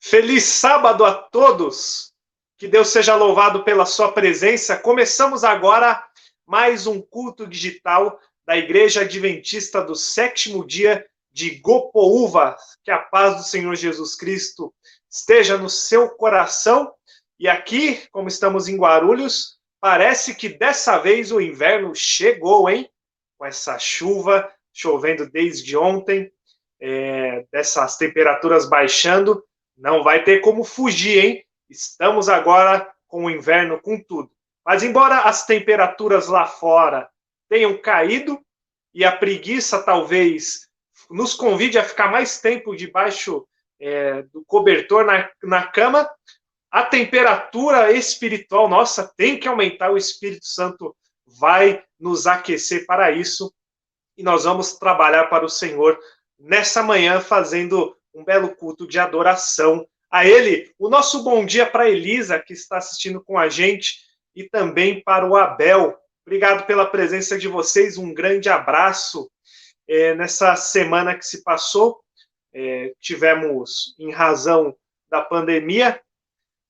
Feliz sábado a todos. Que Deus seja louvado pela sua presença. Começamos agora mais um culto digital da Igreja Adventista do Sétimo Dia de Gopoúva. Que a paz do Senhor Jesus Cristo esteja no seu coração. E aqui, como estamos em Guarulhos, parece que dessa vez o inverno chegou, hein? Com essa chuva, chovendo desde ontem, dessas temperaturas baixando. Não vai ter como fugir, hein? Estamos agora com o inverno com tudo. Mas embora as temperaturas lá fora tenham caído e a preguiça talvez nos convide a ficar mais tempo debaixo do cobertor na cama, a temperatura espiritual nossa tem que aumentar. O Espírito Santo vai nos aquecer para isso e nós vamos trabalhar para o Senhor nessa manhã fazendo um belo culto de adoração a Ele. O nosso bom dia para a Elisa, que está assistindo com a gente, e também para o Abel. Obrigado pela presença de vocês, um grande abraço. Nessa semana que se passou, tivemos, em razão da pandemia,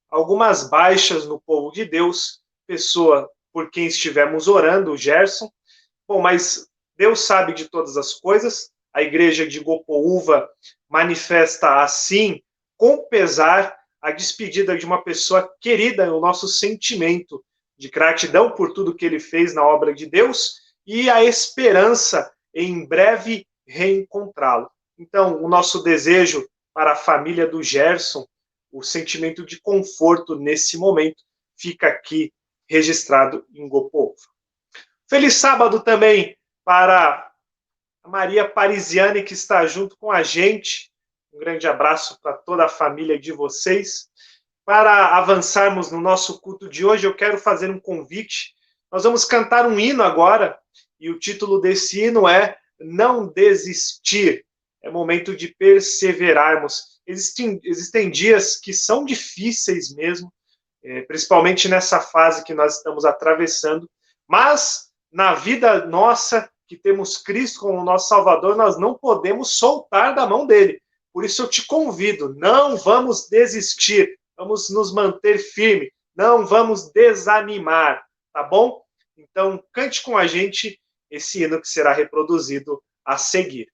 algumas baixas no povo de Deus, pessoa por quem estivemos orando, o Gerson. Bom, mas Deus sabe de todas as coisas. A igreja de Gopoúva manifesta assim, com pesar, a despedida de uma pessoa querida, o nosso sentimento de gratidão por tudo que ele fez na obra de Deus e a esperança em breve reencontrá-lo. Então, o nosso desejo para a família do Gerson, o sentimento de conforto nesse momento, fica aqui registrado em Gopoúva. Feliz sábado também para a Maria Parisiane, que está junto com a gente. Um grande abraço para toda a família de vocês. Para avançarmos no nosso culto de hoje, eu quero fazer um convite. Nós vamos cantar um hino agora, e o título desse hino é Não Desistir. É momento de perseverarmos. Existem dias que são difíceis mesmo, principalmente nessa fase que nós estamos atravessando, mas na vida nossa, que temos Cristo como nosso Salvador, nós não podemos soltar da mão dele. Por isso eu te convido, não vamos desistir, vamos nos manter firme, não vamos desanimar, tá bom? Então, cante com a gente esse hino que será reproduzido a seguir.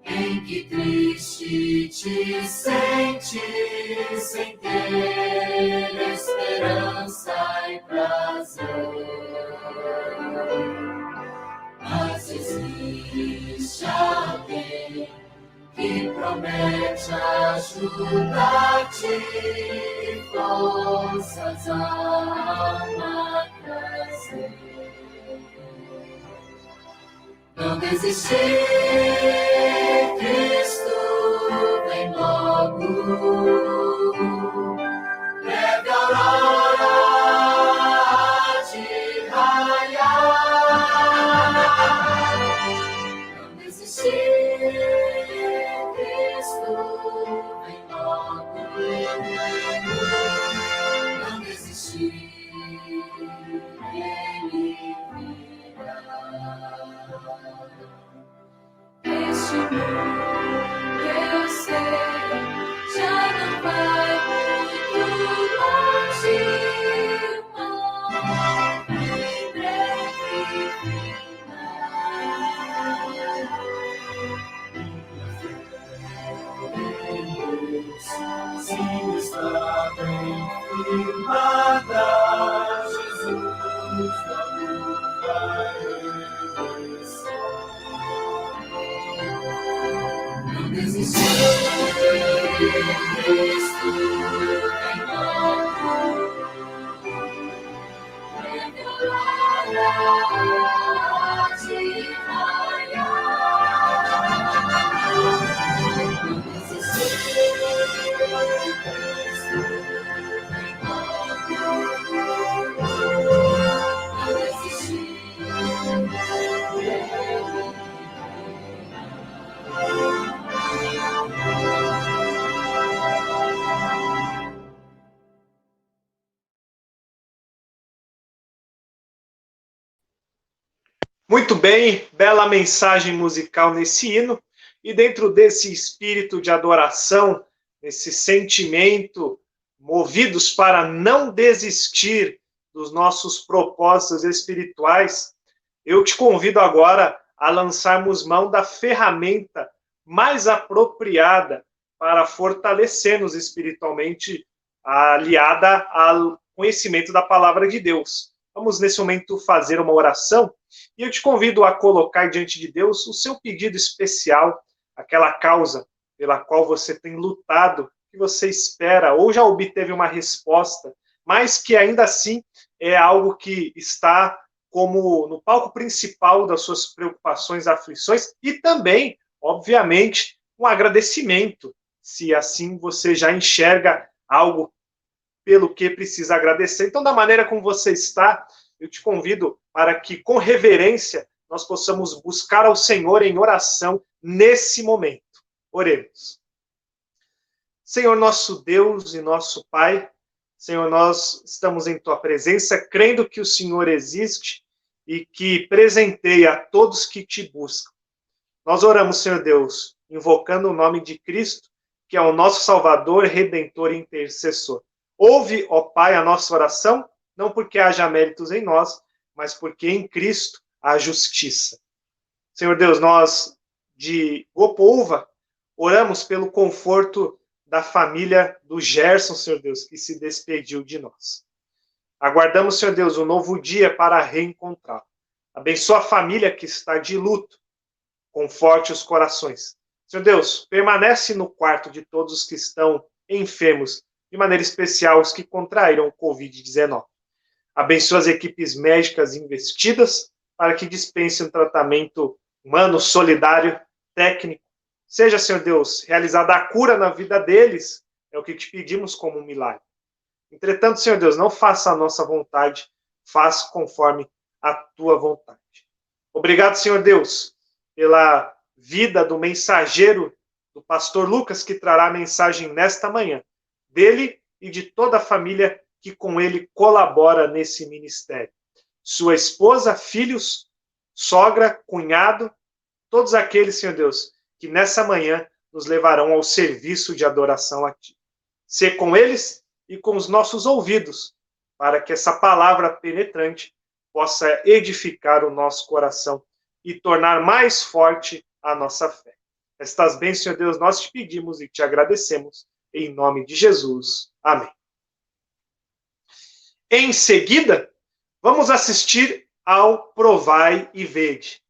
Em que triste te sentes sem ter esperança e prazer, mas existe alguém que promete ajudar-te e forças a alma crescer. Não desistir, Cristo vem logo, breve aurora há de raiar. Não desistir, Cristo vem logo, não desistir, Ele virá. Este mundo, eu sei, já não vai muito longe, em breve final. Sim, está bem firmada, Jesus da luz vai regressar. Não desistir, Cristo vem logo, revelará de raiar. Muito bem, bela mensagem musical nesse hino. E dentro desse espírito de adoração, esse sentimento, movidos para não desistir dos nossos propósitos espirituais, eu te convido agora a lançarmos mão da ferramenta mais apropriada para fortalecer-nos espiritualmente, aliada ao conhecimento da palavra de Deus. Vamos, nesse momento, fazer uma oração e eu te convido a colocar diante de Deus o seu pedido especial, aquela causa pela qual você tem lutado, que você espera ou já obteve uma resposta, mas que ainda assim é algo que está como no palco principal das suas preocupações, aflições e também, obviamente, um agradecimento, se assim você já enxerga algo pelo que precisa agradecer. Então, da maneira como você está, eu te convido para que, com reverência, nós possamos buscar ao Senhor em oração nesse momento. Oremos. Senhor, nosso Deus e nosso Pai, Senhor, nós estamos em Tua presença, crendo que o Senhor existe e que presenteia a todos que te buscam. Nós oramos, Senhor Deus, invocando o nome de Cristo, que é o nosso Salvador, Redentor e Intercessor. Ouve, ó Pai, a nossa oração, não porque haja méritos em nós, mas porque em Cristo há justiça. Senhor Deus, nós de Gopouva oramos pelo conforto da família do Gerson, Senhor Deus, que se despediu de nós. Aguardamos, Senhor Deus, um novo dia para reencontrá-lo. Abençoa a família que está de luto, conforte os corações. Senhor Deus, permanece no quarto de todos os que estão enfermos, de maneira especial os que contraíram o Covid-19. Abençoa as equipes médicas investidas para que dispensem um tratamento humano, solidário, técnico. Seja, Senhor Deus, realizada a cura na vida deles, é o que te pedimos como um milagre. Entretanto, Senhor Deus, não faça a nossa vontade, faça conforme a tua vontade. Obrigado, Senhor Deus, pela vida do mensageiro, do pastor Lucas, que trará a mensagem nesta manhã, dele e de toda a família que com ele colabora nesse ministério. Sua esposa, filhos, sogra, cunhado, todos aqueles, Senhor Deus, que nessa manhã nos levarão ao serviço de adoração a Ti. Ser com eles e com os nossos ouvidos, para que essa palavra penetrante possa edificar o nosso coração e tornar mais forte a nossa fé. Estas bênçãos, Senhor Deus, nós te pedimos e te agradecemos, em nome de Jesus. Amém. Em seguida, vamos assistir ao Provai e Vede.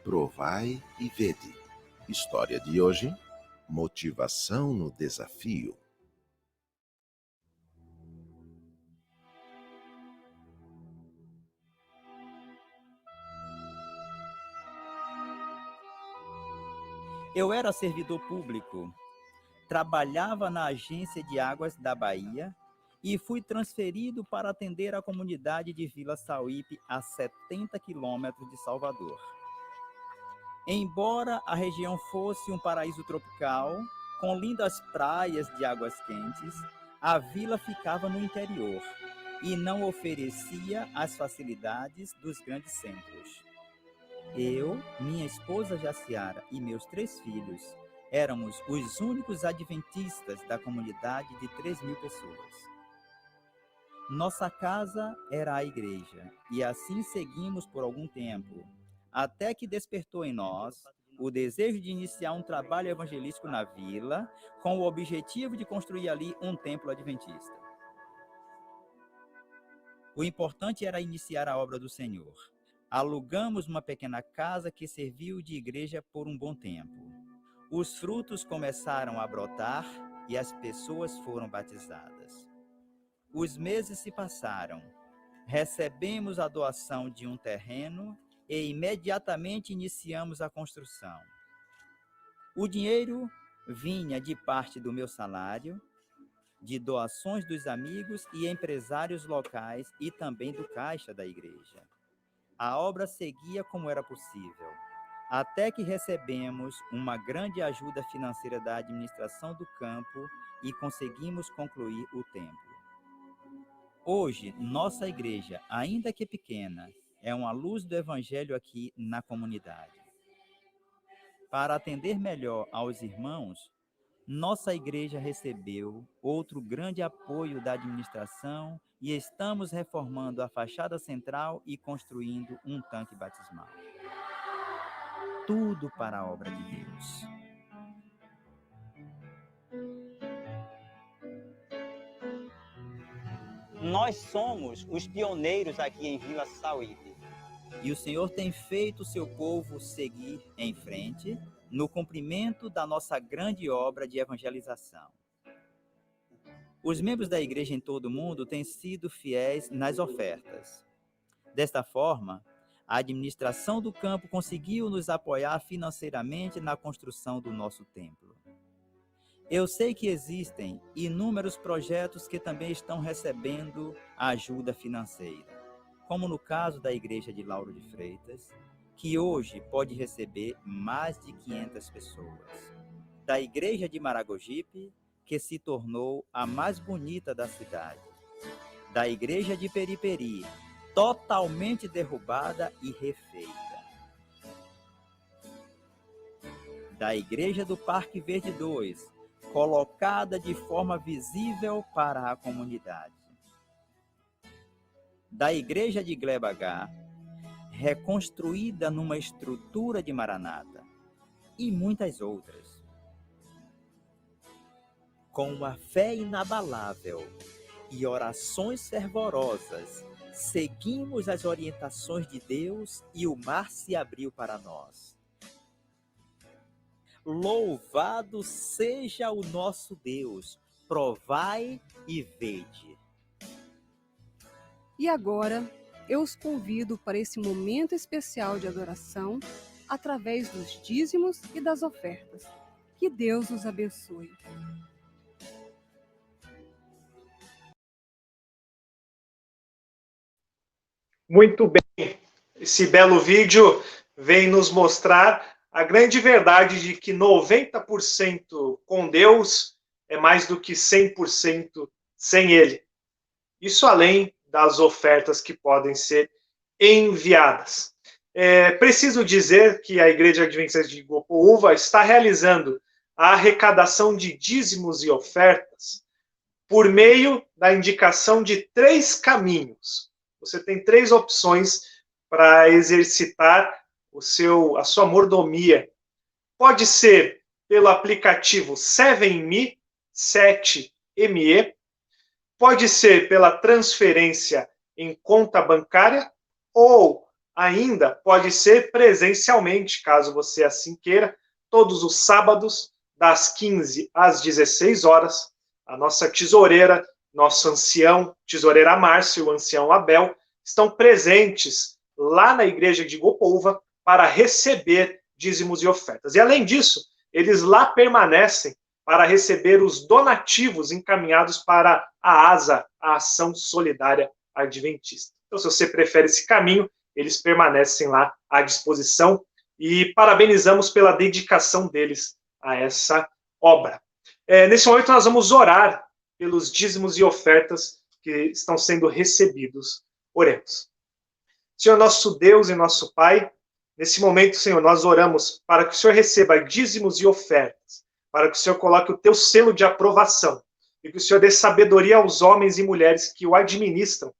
Provai e vede. História de hoje: motivação no desafio. Eu era servidor público, trabalhava na Agência de Águas da Bahia e fui transferido para atender a comunidade de Vila Sauípe, a 70 quilômetros de Salvador. Embora a região fosse um paraíso tropical, com lindas praias de águas quentes, a vila ficava no interior e não oferecia as facilidades dos grandes centros. Eu, minha esposa Jaciara e meus 3 filhos éramos os únicos adventistas da comunidade de 3.000 pessoas. Nossa casa era a igreja e assim seguimos por algum tempo, até que despertou em nós o desejo de iniciar um trabalho evangelístico na vila, com o objetivo de construir ali um templo adventista. O importante era iniciar a obra do Senhor. Alugamos uma pequena casa que serviu de igreja por um bom tempo. Os frutos começaram a brotar e as pessoas foram batizadas. Os meses se passaram. Recebemos a doação de um terreno e imediatamente iniciamos a construção. O dinheiro vinha de parte do meu salário, de doações dos amigos e empresários locais e também do caixa da igreja. A obra seguia como era possível, até que recebemos uma grande ajuda financeira da administração do campo e conseguimos concluir o templo. Hoje, nossa igreja, ainda que pequena, é uma luz do evangelho aqui na comunidade. Para atender melhor aos irmãos, nossa igreja recebeu outro grande apoio da administração e estamos reformando a fachada central e construindo um tanque batismal. Tudo para a obra de Deus. Nós somos os pioneiros aqui em Vila Sauípe. E o Senhor tem feito o seu povo seguir em frente no cumprimento da nossa grande obra de evangelização. Os membros da igreja em todo o mundo têm sido fiéis nas ofertas. Desta forma, a administração do campo conseguiu nos apoiar financeiramente na construção do nosso templo. Eu sei que existem inúmeros projetos que também estão recebendo ajuda financeira, como no caso da igreja de Lauro de Freitas, que hoje pode receber mais de 500 pessoas. Da igreja de Maragogipe, que se tornou a mais bonita da cidade. Da igreja de Periperi, totalmente derrubada e refeita. Da igreja do Parque Verde 2, colocada de forma visível para a comunidade. Da igreja de Glebagá, reconstruída numa estrutura de Maranata, e muitas outras. Com uma fé inabalável e orações fervorosas, seguimos as orientações de Deus e o mar se abriu para nós. Louvado seja o nosso Deus, provai e vede. E agora, eu os convido para esse momento especial de adoração através dos dízimos e das ofertas. Que Deus os abençoe. Muito bem, esse belo vídeo vem nos mostrar a grande verdade de que 90% com Deus é mais do que 100% sem Ele. Isso além das ofertas que podem ser enviadas. Preciso dizer que a Igreja Adventista de Iguapoúva está realizando a arrecadação de dízimos e ofertas por meio da indicação de 3 caminhos. Você tem 3 opções para exercitar a sua mordomia. Pode ser pelo aplicativo 7Me, 7Me, pode ser pela transferência em conta bancária, ou ainda pode ser presencialmente, caso você assim queira, todos os sábados, das 15 às 16 horas, a nossa tesoureira, nosso ancião, tesoureira Márcia e o ancião Abel, estão presentes lá na igreja de Iguapoúva para receber dízimos e ofertas. E além disso, eles lá permanecem para receber os donativos encaminhados para a ASA, a Ação Solidária Adventista. Então, se você prefere esse caminho, eles permanecem lá à disposição e parabenizamos pela dedicação deles a essa obra. Nesse momento, nós vamos orar pelos dízimos e ofertas que estão sendo recebidos. Oremos. Senhor, nosso Deus e nosso Pai, nesse momento, Senhor, nós oramos para que o Senhor receba dízimos e ofertas, para que o Senhor coloque o teu selo de aprovação e que o Senhor dê sabedoria aos homens e mulheres que o administram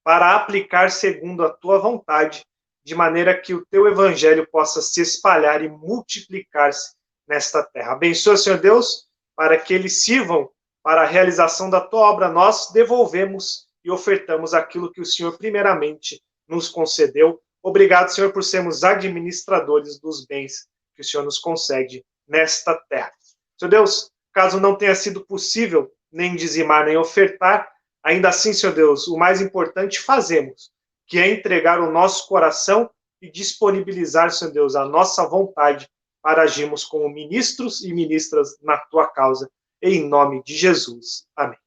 para aplicar segundo a tua vontade, de maneira que o teu evangelho possa se espalhar e multiplicar-se nesta terra. Abençoa, Senhor Deus, para que eles sirvam para a realização da tua obra. Nós devolvemos e ofertamos aquilo que o Senhor primeiramente nos concedeu. Obrigado, Senhor, por sermos administradores dos bens que o Senhor nos concede nesta terra. Senhor Deus, caso não tenha sido possível nem dizimar, nem ofertar, ainda assim, Senhor Deus, o mais importante fazemos, que é entregar o nosso coração e disponibilizar, Senhor Deus, a nossa vontade para agirmos como ministros e ministras na tua causa. Em nome de Jesus. Amém.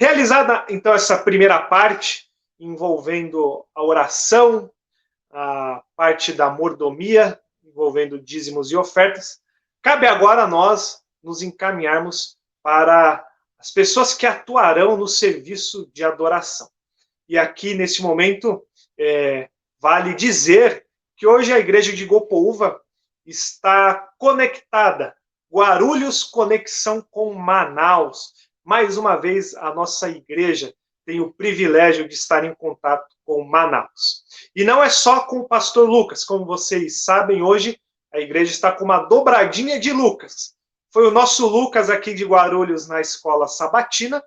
Realizada, então, essa primeira parte, envolvendo a oração, a parte da mordomia, envolvendo dízimos e ofertas, cabe agora a nós nos encaminharmos para as pessoas que atuarão no serviço de adoração. E aqui, nesse momento, vale dizer que hoje a igreja de Gopoúva está conectada, Guarulhos conexão com Manaus. Mais uma vez, a nossa igreja tem o privilégio de estar em contato com Manaus. E não é só com o pastor Lucas, como vocês sabem, hoje a igreja está com uma dobradinha de Lucas. Foi o nosso Lucas aqui de Guarulhos na escola sabatina,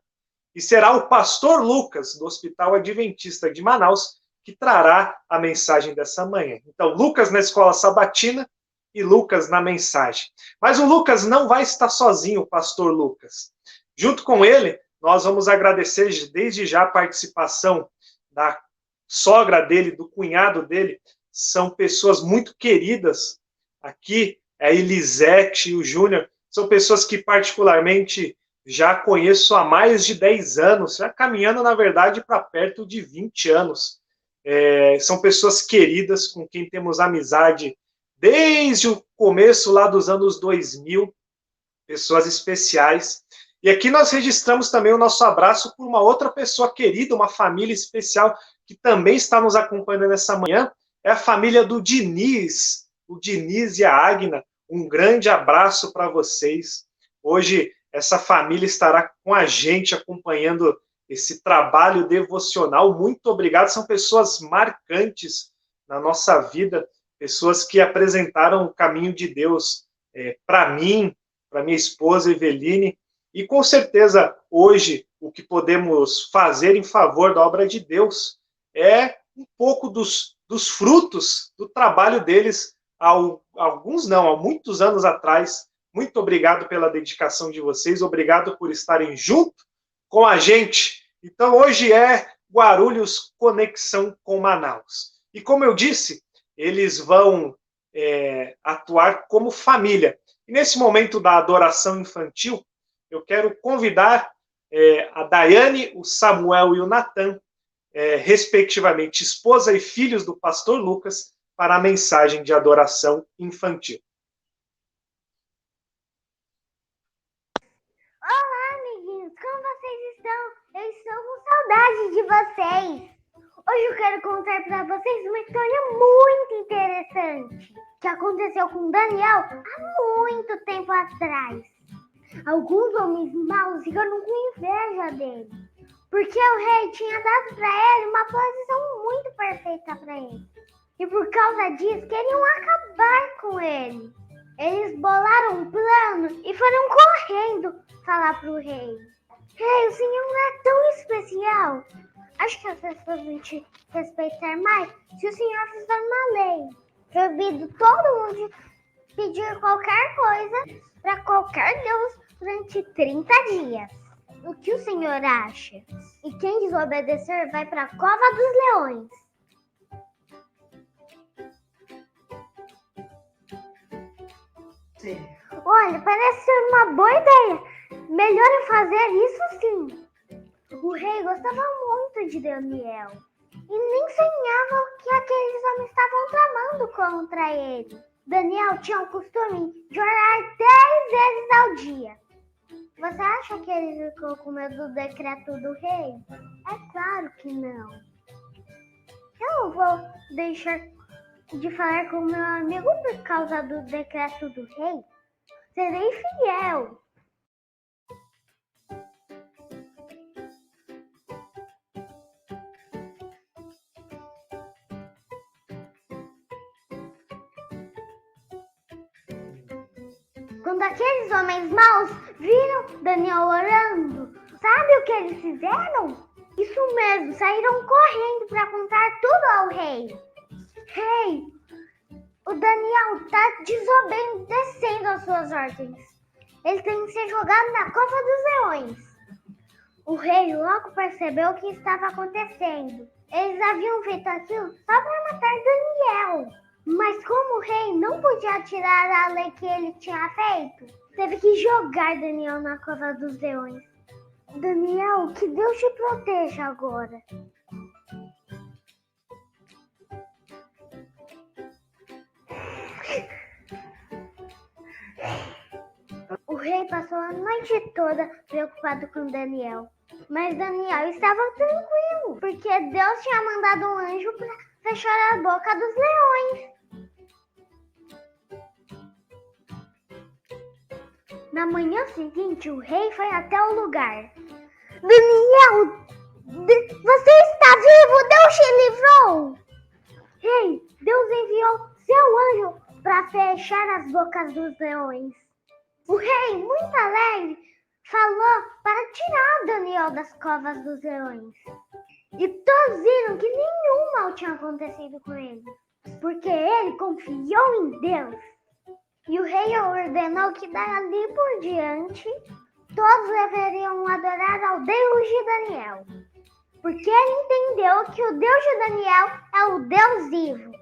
e será o pastor Lucas, do Hospital Adventista de Manaus, que trará a mensagem dessa manhã. Então, Lucas na escola sabatina e Lucas na mensagem. Mas o Lucas não vai estar sozinho, o pastor Lucas. Junto com ele, nós vamos agradecer desde já a participação da sogra dele, do cunhado dele. São pessoas muito queridas. Aqui, a Elisete e o Júnior, são pessoas que particularmente já conheço há mais de 10 anos, já caminhando, na verdade, para perto de 20 anos. São pessoas queridas, com quem temos amizade desde o começo lá dos anos 2000, pessoas especiais. E aqui nós registramos também o nosso abraço por uma outra pessoa querida, uma família especial, que também está nos acompanhando nessa manhã, é a família do Diniz, o Diniz e a Agna. Um grande abraço para vocês. Hoje, essa família estará com a gente acompanhando esse trabalho devocional. Muito obrigado, são pessoas marcantes na nossa vida, pessoas que apresentaram o caminho de Deus para mim, para minha esposa Eveline, e com certeza hoje o que podemos fazer em favor da obra de Deus é um pouco dos frutos do trabalho deles há muitos anos atrás. Muito obrigado pela dedicação de vocês, obrigado por estarem junto com a gente. Então, hoje é Guarulhos Conexão com Manaus. E como eu disse, eles vão atuar como família. E nesse momento da adoração infantil, eu quero convidar a Daiane, o Samuel e o Natan, respectivamente esposa e filhos do pastor Lucas, para a mensagem de adoração infantil. Como vocês estão? Eu estou com saudade de vocês. Hoje eu quero contar para vocês uma história muito interessante que aconteceu com Daniel há muito tempo atrás. Alguns homens maus ficaram com inveja dele, porque o rei tinha dado para ele uma posição muito perfeita para ele. E por causa disso, queriam acabar com ele. Eles bolaram um plano e foram correndo falar para o rei. Rei, o senhor não é tão especial. Acho que as pessoas vão te respeitar mais se o senhor fizer uma lei. Proibido todo mundo pedir qualquer coisa para qualquer deus durante 30 dias. O que o senhor acha? E quem desobedecer vai para a cova dos leões. Sim. Olha, parece ser uma boa ideia. Melhor é fazer isso sim. O rei gostava muito de Daniel e nem sonhava que aqueles homens estavam tramando contra ele. Daniel tinha o costume de orar 10 vezes ao dia. Você acha que ele ficou com medo do decreto do rei? É claro que não. Eu não vou deixar de falar com meu amigo por causa do decreto do rei. Serei fiel. Quando aqueles homens maus viram Daniel orando, sabe o que eles fizeram? Isso mesmo, saíram correndo para contar tudo ao rei. Rei, o Daniel está desobedecendo as suas ordens. Ele tem que ser jogado na cova dos leões. O rei logo percebeu o que estava acontecendo. Eles haviam feito aquilo só para matar Daniel. Mas como o rei não podia tirar a lei que ele tinha feito, teve que jogar Daniel na cova dos leões. Daniel, que Deus te proteja agora. O rei passou a noite toda preocupado com Daniel. Mas Daniel estava tranquilo, porque Deus tinha mandado um anjo para fechar a boca dos leões. Na manhã seguinte, o rei foi até o lugar. Daniel, você está vivo! Deus te livrou! Rei, Deus enviou seu anjo para fechar as bocas dos leões. O rei, muito alegre, falou para tirar Daniel das covas dos leões. E todos viram que nenhum mal tinha acontecido com ele, porque ele confiou em Deus. E o rei ordenou que dali por diante todos deveriam adorar ao Deus de Daniel, porque ele entendeu que o Deus de Daniel é o Deus vivo.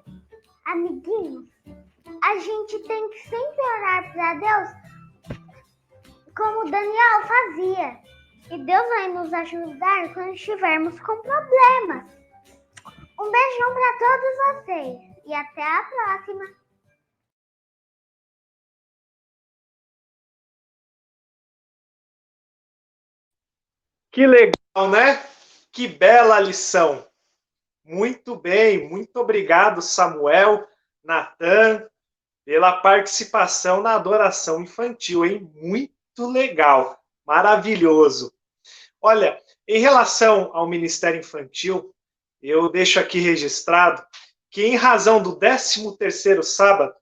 Amiguinhos, a gente tem que sempre orar para Deus como Daniel fazia. E Deus vai nos ajudar quando estivermos com problemas. Um beijão para todos vocês e até a próxima. Que legal, né? Que bela lição. Muito bem, muito obrigado, Samuel, Natan, pela participação na adoração infantil, hein? Muito legal, maravilhoso. Olha, em relação ao Ministério Infantil, eu deixo aqui registrado que, em razão do 13º sábado,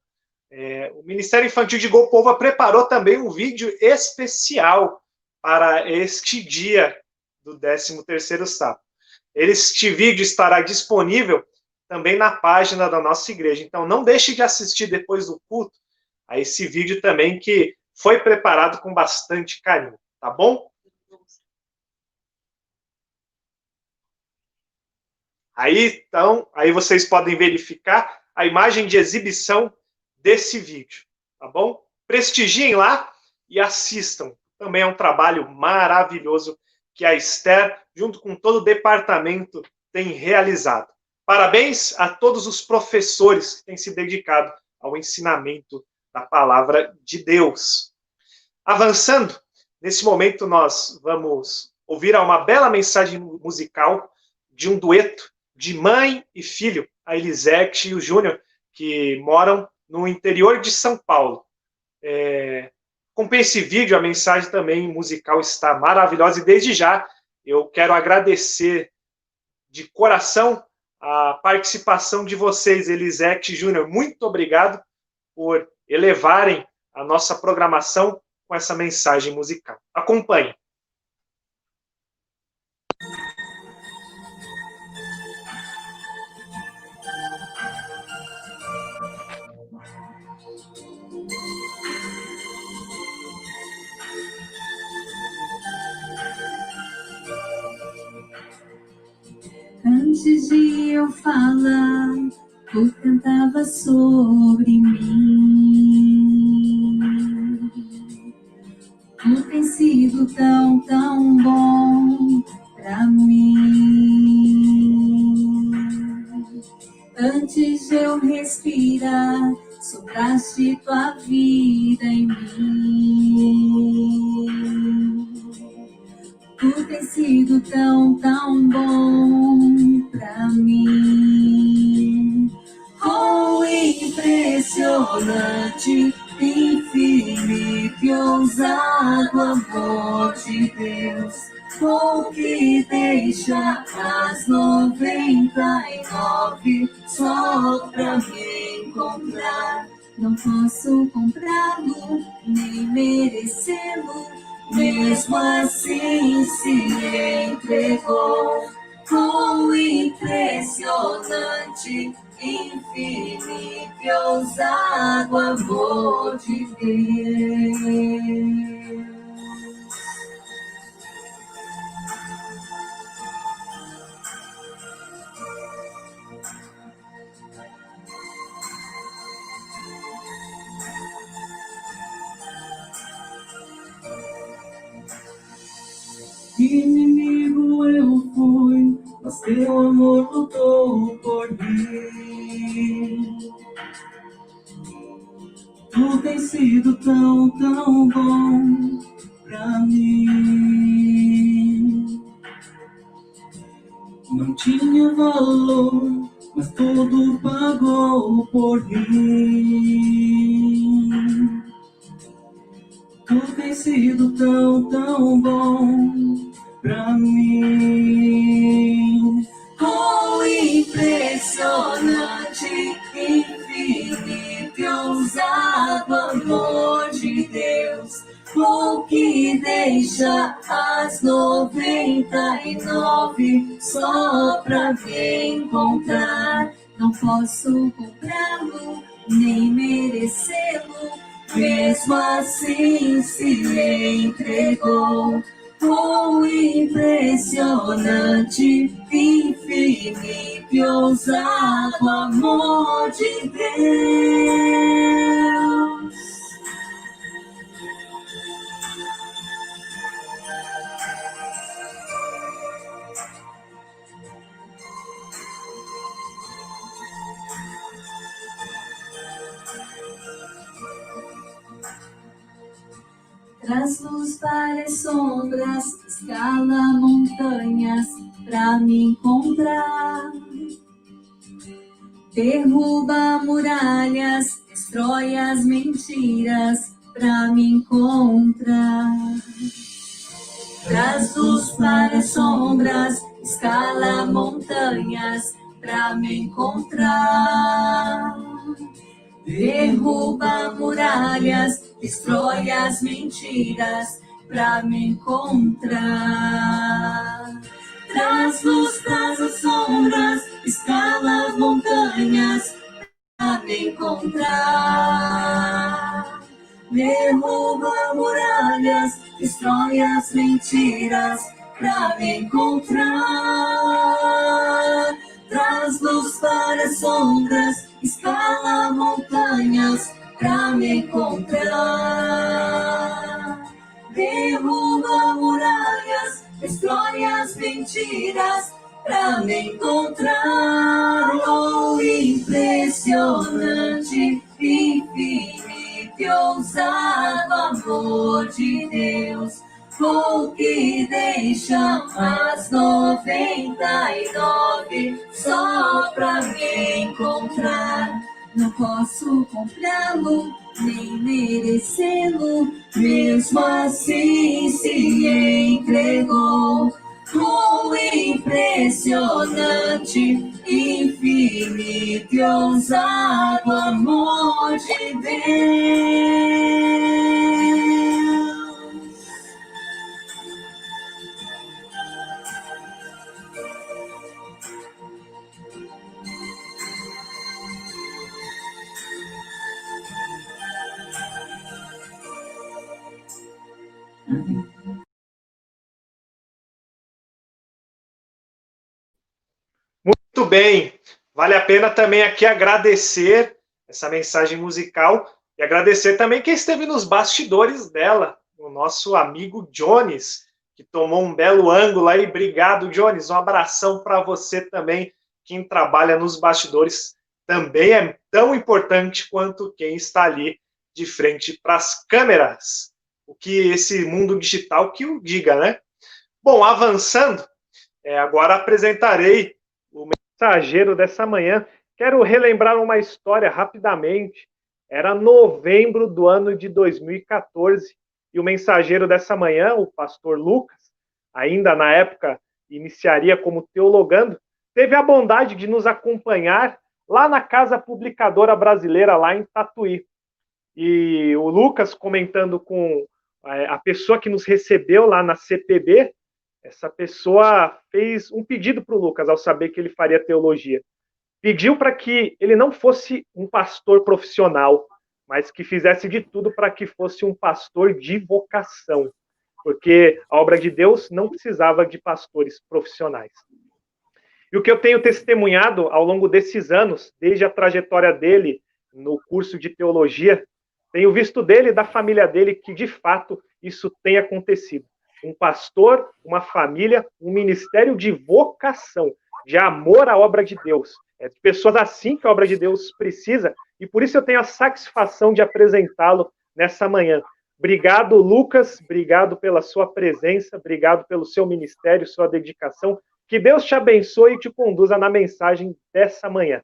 o Ministério Infantil de Golpova preparou também um vídeo especial para este dia do 13º sábado. Este vídeo estará disponível também na página da nossa igreja. Então, não deixe de assistir depois do culto a esse vídeo também, que foi preparado com bastante carinho, tá bom? Aí vocês podem verificar a imagem de exibição desse vídeo, tá bom? Prestigiem lá e assistam. Também é um trabalho maravilhoso que a Esther, junto com todo o departamento, tem realizado. Parabéns a todos os professores que têm se dedicado ao ensinamento da palavra de Deus. Avançando, nesse momento nós vamos ouvir uma bela mensagem musical de um dueto de mãe e filho, a Elisete e o Júnior, que moram no interior de São Paulo. Acompanhe esse vídeo, a mensagem também musical está maravilhosa, e desde já eu quero agradecer de coração a participação de vocês, Elisete e Júnior. Muito obrigado por elevarem a nossa programação com essa mensagem musical. Acompanhe. Antes de eu falar, tu cantava sobre mim. Tu tem sido tão, tão bom pra mim. Antes de eu respirar, sopraste tua vida em mim. Tu tem sido tão, tão bom pra mim. Oh, impressionante, infinito e ousado amor de Deus. Oh, que deixa as 99 só pra me encontrar. Não posso comprá-lo, nem merecê-lo, mesmo assim se entregou. Oh, impressionante, infinito e ousado amor de Deus. teu amor lutou por mim. Tu tens sido tão, tão bom pra mim. Não tinha valor, mas tudo pagou por mim. Tu tens sido tão, tão bom pra mim. Oh, impressionante, infinito e ousado amor de Deus, o que deixa as 99 só pra me encontrar. Não posso comprá-lo, nem merecê-lo, mesmo assim se entregou. Oh, impressionante, infinito e ousado amor de Deus. Traz luz para as sombras, escala montanhas pra me encontrar. Derruba muralhas, destrói as mentiras pra me encontrar. Traz luz para as sombras, escala montanhas pra me encontrar. Derruba muralhas, destrói as mentiras pra me encontrar. Traz luz, traz as sombras, escala as montanhas pra me encontrar. Derruba muralhas, destrói as mentiras pra me encontrar. Traz luz para as sombras, escala montanhas pra me encontrar. Derruba muralhas, destrói as mentiras pra me encontrar. Oh, impressionante, infinito e ousado amor de Deus, o que deixa as 99 só pra me encontrar. Não posso comprá-lo, nem merecê-lo, mesmo assim se entregou. Oh, impressionante, infinito e ousado amor de Deus. Muito bem. Vale a pena também aqui agradecer essa mensagem musical e agradecer também quem esteve nos bastidores dela, o nosso amigo Jones, que tomou um belo ângulo aí. Obrigado, Jones. Um abração para você também. Quem trabalha nos bastidores também é tão importante quanto quem está ali de frente para as câmeras. O que esse mundo digital que o diga, né? Bom, avançando, agora apresentarei o mensageiro dessa manhã. Quero relembrar uma história rapidamente. Era novembro do ano de 2014 e o mensageiro dessa manhã, o pastor Lucas, ainda na época iniciaria como teologando, teve a bondade de nos acompanhar lá na Casa Publicadora Brasileira, lá em Tatuí. E o Lucas, comentando com a pessoa que nos recebeu lá na CPB, essa pessoa fez um pedido para o Lucas, ao saber que ele faria teologia. Pediu para que ele não fosse um pastor profissional, mas que fizesse de tudo para que fosse um pastor de vocação, porque a obra de Deus não precisava de pastores profissionais. E o que eu tenho testemunhado ao longo desses anos, desde a trajetória dele no curso de teologia, tenho visto dele e da família dele que, de fato, isso tem acontecido. Um pastor, uma família, um ministério de vocação, de amor à obra de Deus. É de pessoas assim que a obra de Deus precisa, e por isso eu tenho a satisfação de apresentá-lo nessa manhã. Obrigado, Lucas, obrigado pela sua presença, obrigado pelo seu ministério, sua dedicação. Que Deus te abençoe e te conduza na mensagem dessa manhã.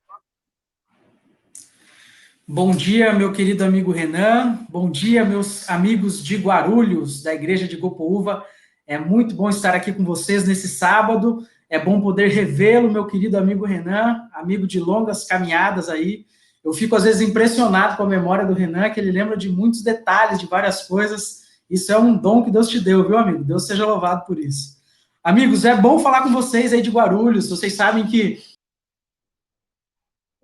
Bom dia, meu querido amigo Renan. Bom dia, meus amigos de Guarulhos, da Igreja de Gopoúva. É muito bom estar aqui com vocês nesse sábado. É bom poder revê-lo, meu querido amigo Renan, amigo de longas caminhadas aí. Eu fico, às vezes, impressionado com a memória do Renan, que ele lembra de muitos detalhes, de várias coisas. Isso é um dom que Deus te deu, viu, amigo? Deus seja louvado por isso. Amigos, é bom falar com vocês aí de Guarulhos. Vocês sabem que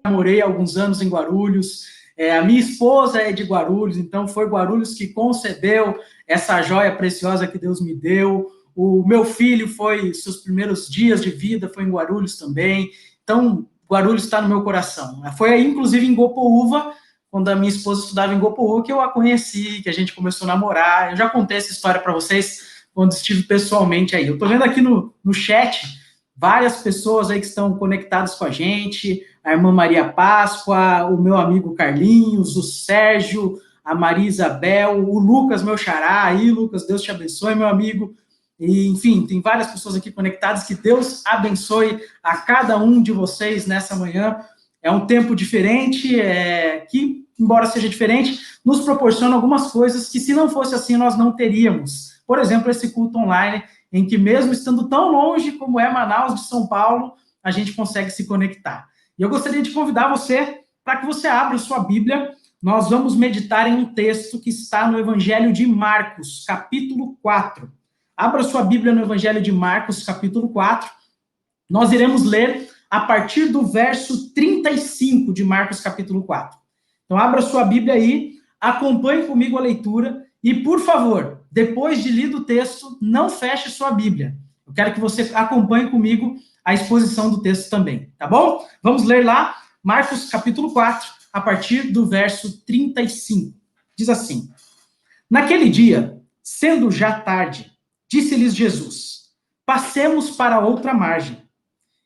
eu morei alguns anos em Guarulhos. A minha esposa é de Guarulhos, então foi Guarulhos que concebeu essa joia preciosa que Deus me deu. O meu filho seus primeiros dias de vida foi em Guarulhos também. Então, Guarulhos está no meu coração. Foi aí, inclusive, em Gopoúva, quando a minha esposa estudava em Gopoúva, que eu a conheci, que a gente começou a namorar. Eu já contei essa história para vocês quando estive pessoalmente aí. Eu estou vendo aqui no chat várias pessoas aí que estão conectadas com a gente, a irmã Maria Páscoa, o meu amigo Carlinhos, o Sérgio, a Maria Isabel, o Lucas, meu xará aí, Lucas, Deus te abençoe, meu amigo. E, enfim, tem várias pessoas aqui conectadas, que Deus abençoe a cada um de vocês nessa manhã. É um tempo diferente, que, embora seja diferente, nos proporciona algumas coisas que, se não fosse assim, nós não teríamos. Por exemplo, esse culto online, em que mesmo estando tão longe como é Manaus de São Paulo, a gente consegue se conectar. E eu gostaria de convidar você para que você abra sua Bíblia. Nós vamos meditar em um texto que está no Evangelho de Marcos, capítulo 4. Abra sua Bíblia no Evangelho de Marcos, capítulo 4. Nós iremos ler a partir do verso 35 de Marcos, capítulo 4. Então, abra sua Bíblia aí, acompanhe comigo a leitura e, por favor, depois de lido o texto, não feche sua Bíblia. Eu quero que você acompanhe comigo a exposição do texto também, tá bom? Vamos ler lá, Marcos, capítulo 4, a partir do verso 35. Diz assim: Naquele dia, sendo já tarde, disse-lhes Jesus: Passemos para outra margem.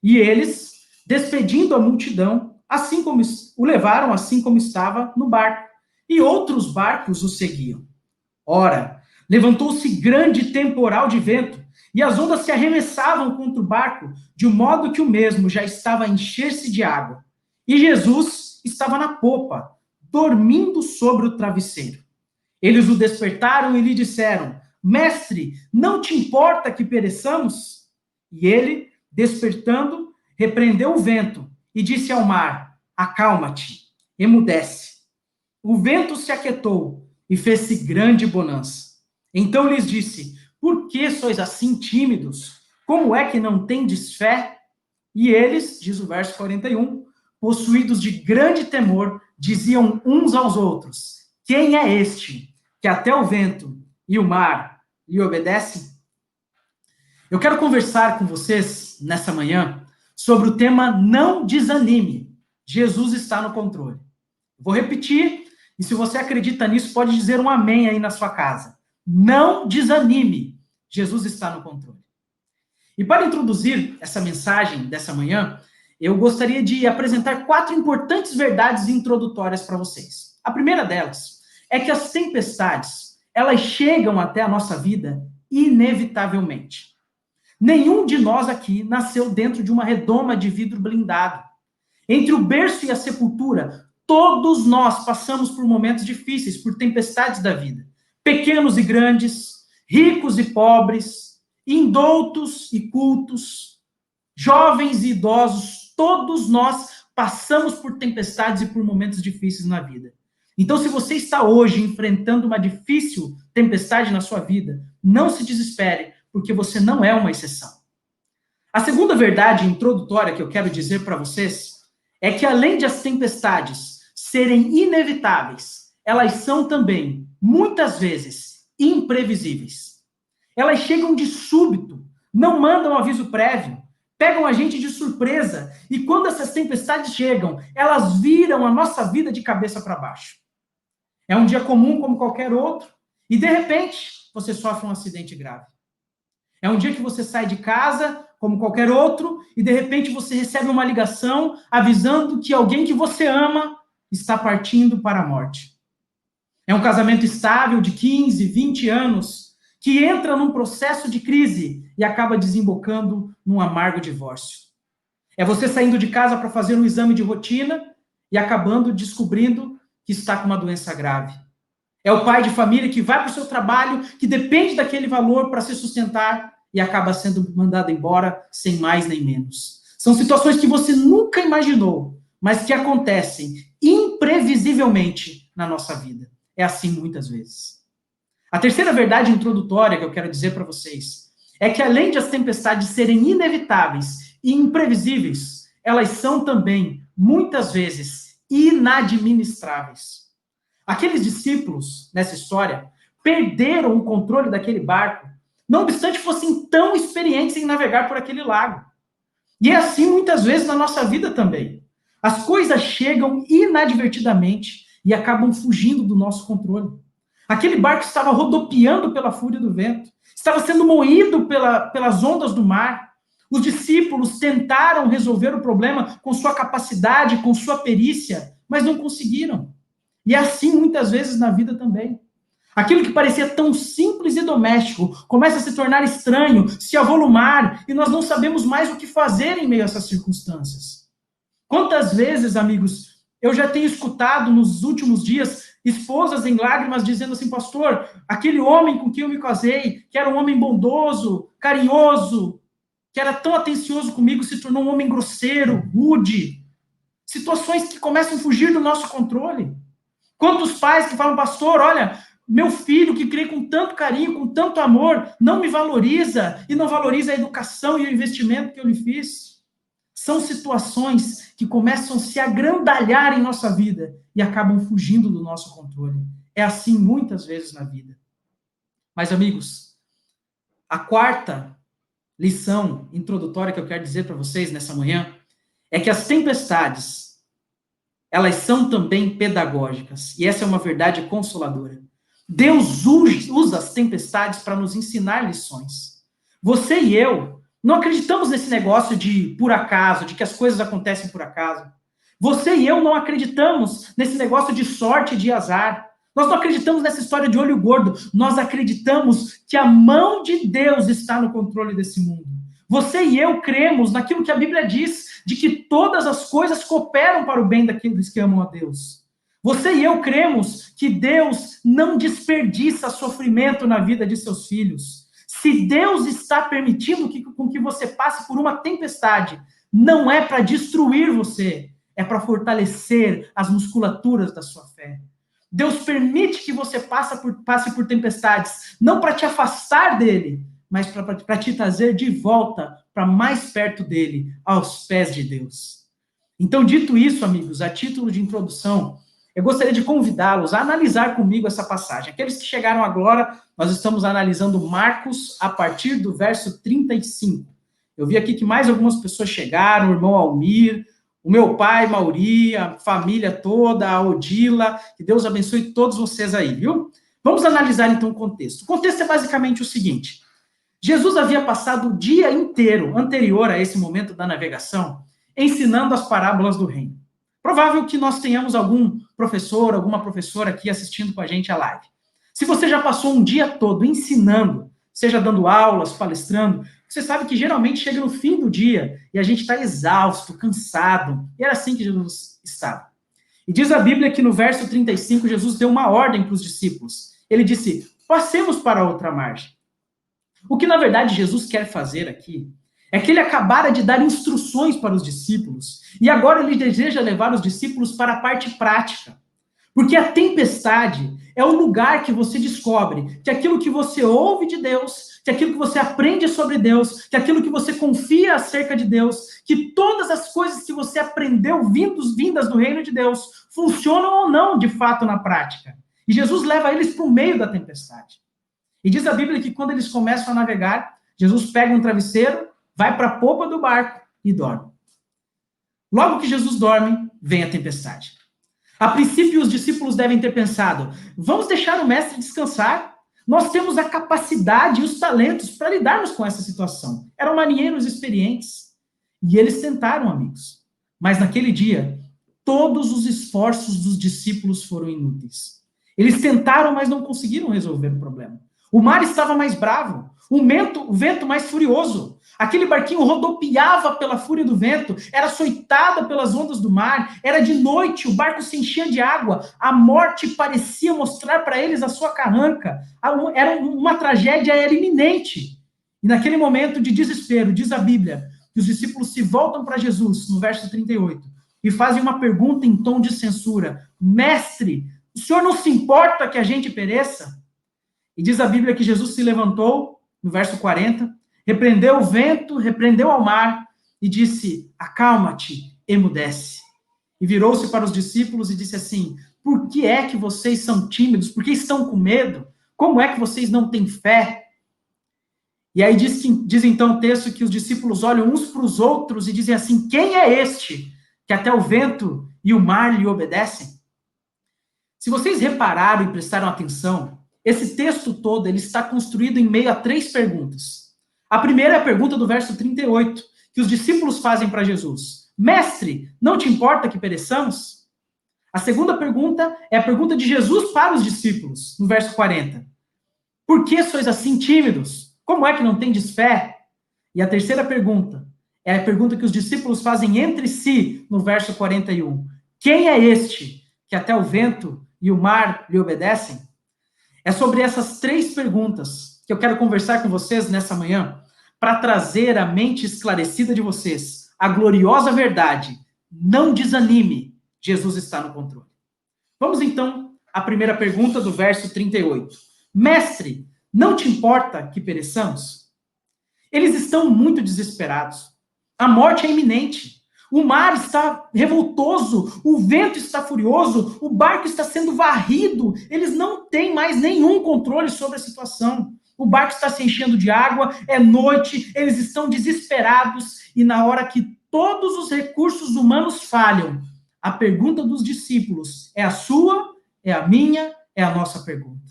E eles, despedindo a multidão, assim como o levaram, assim como estava, no barco. E outros barcos o seguiam. Ora, levantou-se grande temporal de vento, e as ondas se arremessavam contra o barco, de modo que o mesmo já estava a encher-se de água. E Jesus estava na popa, dormindo sobre o travesseiro. Eles o despertaram e lhe disseram: Mestre, não te importa que pereçamos? E ele, despertando, repreendeu o vento e disse ao mar: Acalma-te, emudece. O vento se aquietou e fez-se grande bonança. Então lhes disse: Por que sois assim tímidos? Como é que não tendes fé? E eles, diz o verso 41, possuídos de grande temor, diziam uns aos outros: Quem é este, que até o vento e o mar lhe obedecem? Eu quero conversar com vocês, nessa manhã, sobre o tema Não Desanime. Jesus está no controle. Vou repetir, e se você acredita nisso, pode dizer um amém aí na sua casa. Não desanime. Jesus está no controle. E para introduzir essa mensagem dessa manhã, eu gostaria de apresentar 4 importantes verdades introdutórias para vocês. A primeira delas é que as tempestades, elas chegam até a nossa vida inevitavelmente. Nenhum de nós aqui nasceu dentro de uma redoma de vidro blindado. Entre o berço e a sepultura, todos nós passamos por momentos difíceis, por tempestades da vida. Pequenos e grandes, ricos e pobres, indoutos e cultos, jovens e idosos, todos nós passamos por tempestades e por momentos difíceis na vida. Então, se você está hoje enfrentando uma difícil tempestade na sua vida, não se desespere, porque você não é uma exceção. A segunda verdade introdutória que eu quero dizer para vocês é que, além de as tempestades serem inevitáveis, elas são também, muitas vezes, imprevisíveis. Elas chegam de súbito, não mandam aviso prévio, pegam a gente de surpresa, e quando essas tempestades chegam, elas viram a nossa vida de cabeça para baixo. É um dia comum como qualquer outro, e de repente, você sofre um acidente grave. É um dia que você sai de casa como qualquer outro, e de repente você recebe uma ligação avisando que alguém que você ama está partindo para a morte. É um casamento estável de 15, 20 anos, que entra num processo de crise e acaba desembocando num amargo divórcio. É você saindo de casa para fazer um exame de rotina e acabando descobrindo que está com uma doença grave. É o pai de família que vai para o seu trabalho, que depende daquele valor para se sustentar e acaba sendo mandado embora sem mais nem menos. São situações que você nunca imaginou, mas que acontecem imprevisivelmente na nossa vida. É assim muitas vezes. A terceira verdade introdutória que eu quero dizer para vocês é que além de as tempestades serem inevitáveis e imprevisíveis, elas são também, muitas vezes, inadministráveis. Aqueles discípulos, nessa história, perderam o controle daquele barco, não obstante fossem tão experientes em navegar por aquele lago. E é assim muitas vezes na nossa vida também. As coisas chegam inadvertidamente e acabam fugindo do nosso controle. Aquele barco estava rodopiando pela fúria do vento, estava sendo moído pelas ondas do mar. Os discípulos tentaram resolver o problema com sua capacidade, com sua perícia, mas não conseguiram. E é assim muitas vezes na vida também. Aquilo que parecia tão simples e doméstico começa a se tornar estranho, se avolumar, e nós não sabemos mais o que fazer em meio a essas circunstâncias. Quantas vezes, amigos, eu já tenho escutado nos últimos dias esposas em lágrimas dizendo assim: pastor, aquele homem com quem eu me casei, que era um homem bondoso, carinhoso, que era tão atencioso comigo, se tornou um homem grosseiro, rude. Situações que começam a fugir do nosso controle. Quantos pais que falam: pastor, olha, meu filho que criei com tanto carinho, com tanto amor, não me valoriza e não valoriza a educação e o investimento que eu lhe fiz. São situações que começam a se agrandalhar em nossa vida e acabam fugindo do nosso controle. É assim muitas vezes na vida. Mas, amigos, a quarta lição introdutória que eu quero dizer para vocês nessa manhã é que as tempestades, elas são também pedagógicas. E essa é uma verdade consoladora. Deus usa as tempestades para nos ensinar lições. Você e eu não acreditamos nesse negócio de por acaso, de que as coisas acontecem por acaso. Você e eu não acreditamos nesse negócio de sorte e de azar. Nós não acreditamos nessa história de olho gordo. Nós acreditamos que a mão de Deus está no controle desse mundo. Você e eu cremos naquilo que a Bíblia diz, de que todas as coisas cooperam para o bem daqueles que amam a Deus. Você e eu cremos que Deus não desperdiça sofrimento na vida de seus filhos. Se Deus está permitindo com que você passe por uma tempestade, não é para destruir você, é para fortalecer as musculaturas da sua fé. Deus permite que você passe por tempestades, não para te afastar dele, mas para te trazer de volta para mais perto dele, aos pés de Deus. Então, dito isso, amigos, a título de introdução, eu gostaria de convidá-los a analisar comigo essa passagem. Aqueles que chegaram agora, nós estamos analisando Marcos a partir do verso 35. Eu vi aqui que mais algumas pessoas chegaram, o irmão Almir, o meu pai, Mauri, a família toda, a Odila, que Deus abençoe todos vocês aí, viu? Vamos analisar então o contexto. O contexto é basicamente o seguinte: Jesus havia passado o dia inteiro anterior a esse momento da navegação ensinando as parábolas do reino. Provável que nós tenhamos algum professor, alguma professora aqui assistindo com a gente a live. Se você já passou um dia todo ensinando, seja dando aulas, palestrando, você sabe que geralmente chega no fim do dia e a gente está exausto, cansado. E era assim que Jesus estava. E diz a Bíblia que no verso 35, Jesus deu uma ordem para os discípulos. Ele disse: passemos para a outra margem. O que, na verdade, Jesus quer fazer aqui é que ele acabara de dar instruções para os discípulos e agora ele deseja levar os discípulos para a parte prática. Porque a tempestade é o lugar que você descobre que aquilo que você ouve de Deus, que aquilo que você aprende sobre Deus, que aquilo que você confia acerca de Deus, que todas as coisas que você aprendeu vindas do reino de Deus funcionam ou não de fato na prática. E Jesus leva eles para o meio da tempestade. E diz a Bíblia que quando eles começam a navegar, Jesus pega um travesseiro, vai para a popa do barco e dorme. Logo que Jesus dorme, vem a tempestade. A princípio, os discípulos devem ter pensado: vamos deixar o mestre descansar? nós temos a capacidade e os talentos para lidarmos com essa situação. Eram marinheiros experientes. E eles tentaram, amigos. Mas naquele dia, todos os esforços dos discípulos foram inúteis. Eles tentaram, mas não conseguiram resolver o problema. O mar estava mais bravo, o vento mais furioso. Aquele barquinho rodopiava pela fúria do vento, era açoitada pelas ondas do mar, era de noite, o barco se enchia de água, a morte parecia mostrar para eles a sua carranca, era uma tragédia, era iminente. E naquele momento de desespero, diz a Bíblia, que os discípulos se voltam para Jesus, no verso 38, e fazem uma pergunta em tom de censura: Mestre, o senhor não se importa que a gente pereça? E diz a Bíblia que Jesus se levantou, no verso 40, repreendeu o vento, repreendeu ao mar, e disse: acalma-te, emudece. E virou-se para os discípulos e disse assim: por que é que vocês são tímidos? Por que estão com medo? Como é que vocês não têm fé? E aí diz então o texto que os discípulos olham uns para os outros e dizem assim: quem é este que até o vento e o mar lhe obedecem? Se vocês repararam e prestaram atenção, esse texto todo ele está construído em meio a 3 perguntas. A primeira é a pergunta do verso 38, que os discípulos fazem para Jesus: Mestre, não te importa que pereçamos? A segunda pergunta é a pergunta de Jesus para os discípulos, no verso 40. Por que sois assim tímidos? Como é que não tendes fé? E a terceira pergunta é a pergunta que os discípulos fazem entre si, no verso 41. Quem é este que até o vento e o mar lhe obedecem? É sobre essas 3 perguntas que eu quero conversar com vocês nessa manhã, para trazer à mente esclarecida de vocês a gloriosa verdade. Não desanime, Jesus está no controle. Vamos então à primeira pergunta do verso 38. Mestre, não te importa que pereçamos? Eles estão muito desesperados. A morte é iminente. O mar está revoltoso, o vento está furioso, o barco está sendo varrido. Eles não têm mais nenhum controle sobre a situação. O barco está se enchendo de água, é noite, eles estão desesperados. E na hora que todos os recursos humanos falham, a pergunta dos discípulos é a sua, é a minha, é a nossa pergunta.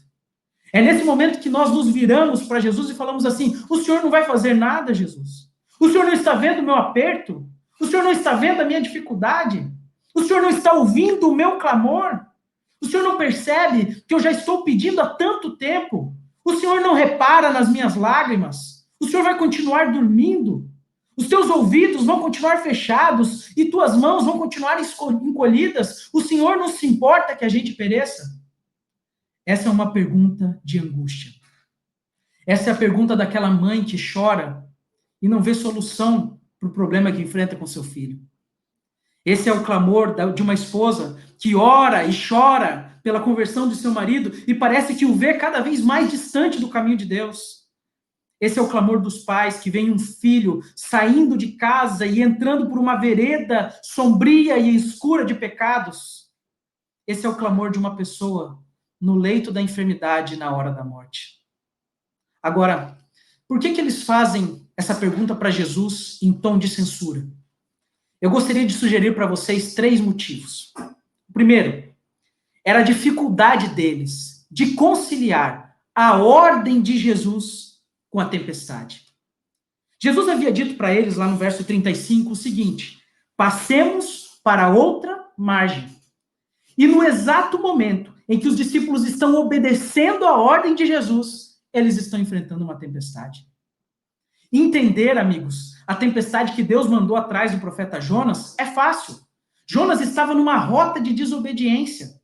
É nesse momento que nós nos viramos para Jesus e falamos assim: o Senhor não vai fazer nada, Jesus? O Senhor não está vendo o meu aperto? O Senhor não está vendo a minha dificuldade? O Senhor não está ouvindo o meu clamor? O Senhor não percebe que eu já estou pedindo há tanto tempo? O Senhor não repara nas minhas lágrimas? O Senhor vai continuar dormindo? Os teus ouvidos vão continuar fechados e tuas mãos vão continuar encolhidas? O Senhor não se importa que a gente pereça? Essa é uma pergunta de angústia. Essa é a pergunta daquela mãe que chora e não vê solução para o problema que enfrenta com seu filho. Esse é o clamor de uma esposa que ora e chora pela conversão de seu marido e parece que o vê cada vez mais distante do caminho de Deus. Esse é o clamor dos pais que veem um filho saindo de casa e entrando por uma vereda sombria e escura de pecados. Esse é o clamor de uma pessoa no leito da enfermidade na hora da morte. Agora, por que eles fazem essa pergunta para Jesus em tom de censura? Eu gostaria de sugerir para vocês 3 motivos. O primeiro, era a dificuldade deles de conciliar a ordem de Jesus com a tempestade. Jesus havia dito para eles, lá no verso 35, o seguinte: passemos para outra margem. E no exato momento em que os discípulos estão obedecendo a ordem de Jesus, eles estão enfrentando uma tempestade. Entender, amigos, a tempestade que Deus mandou atrás do profeta Jonas é fácil. Jonas estava numa rota de desobediência.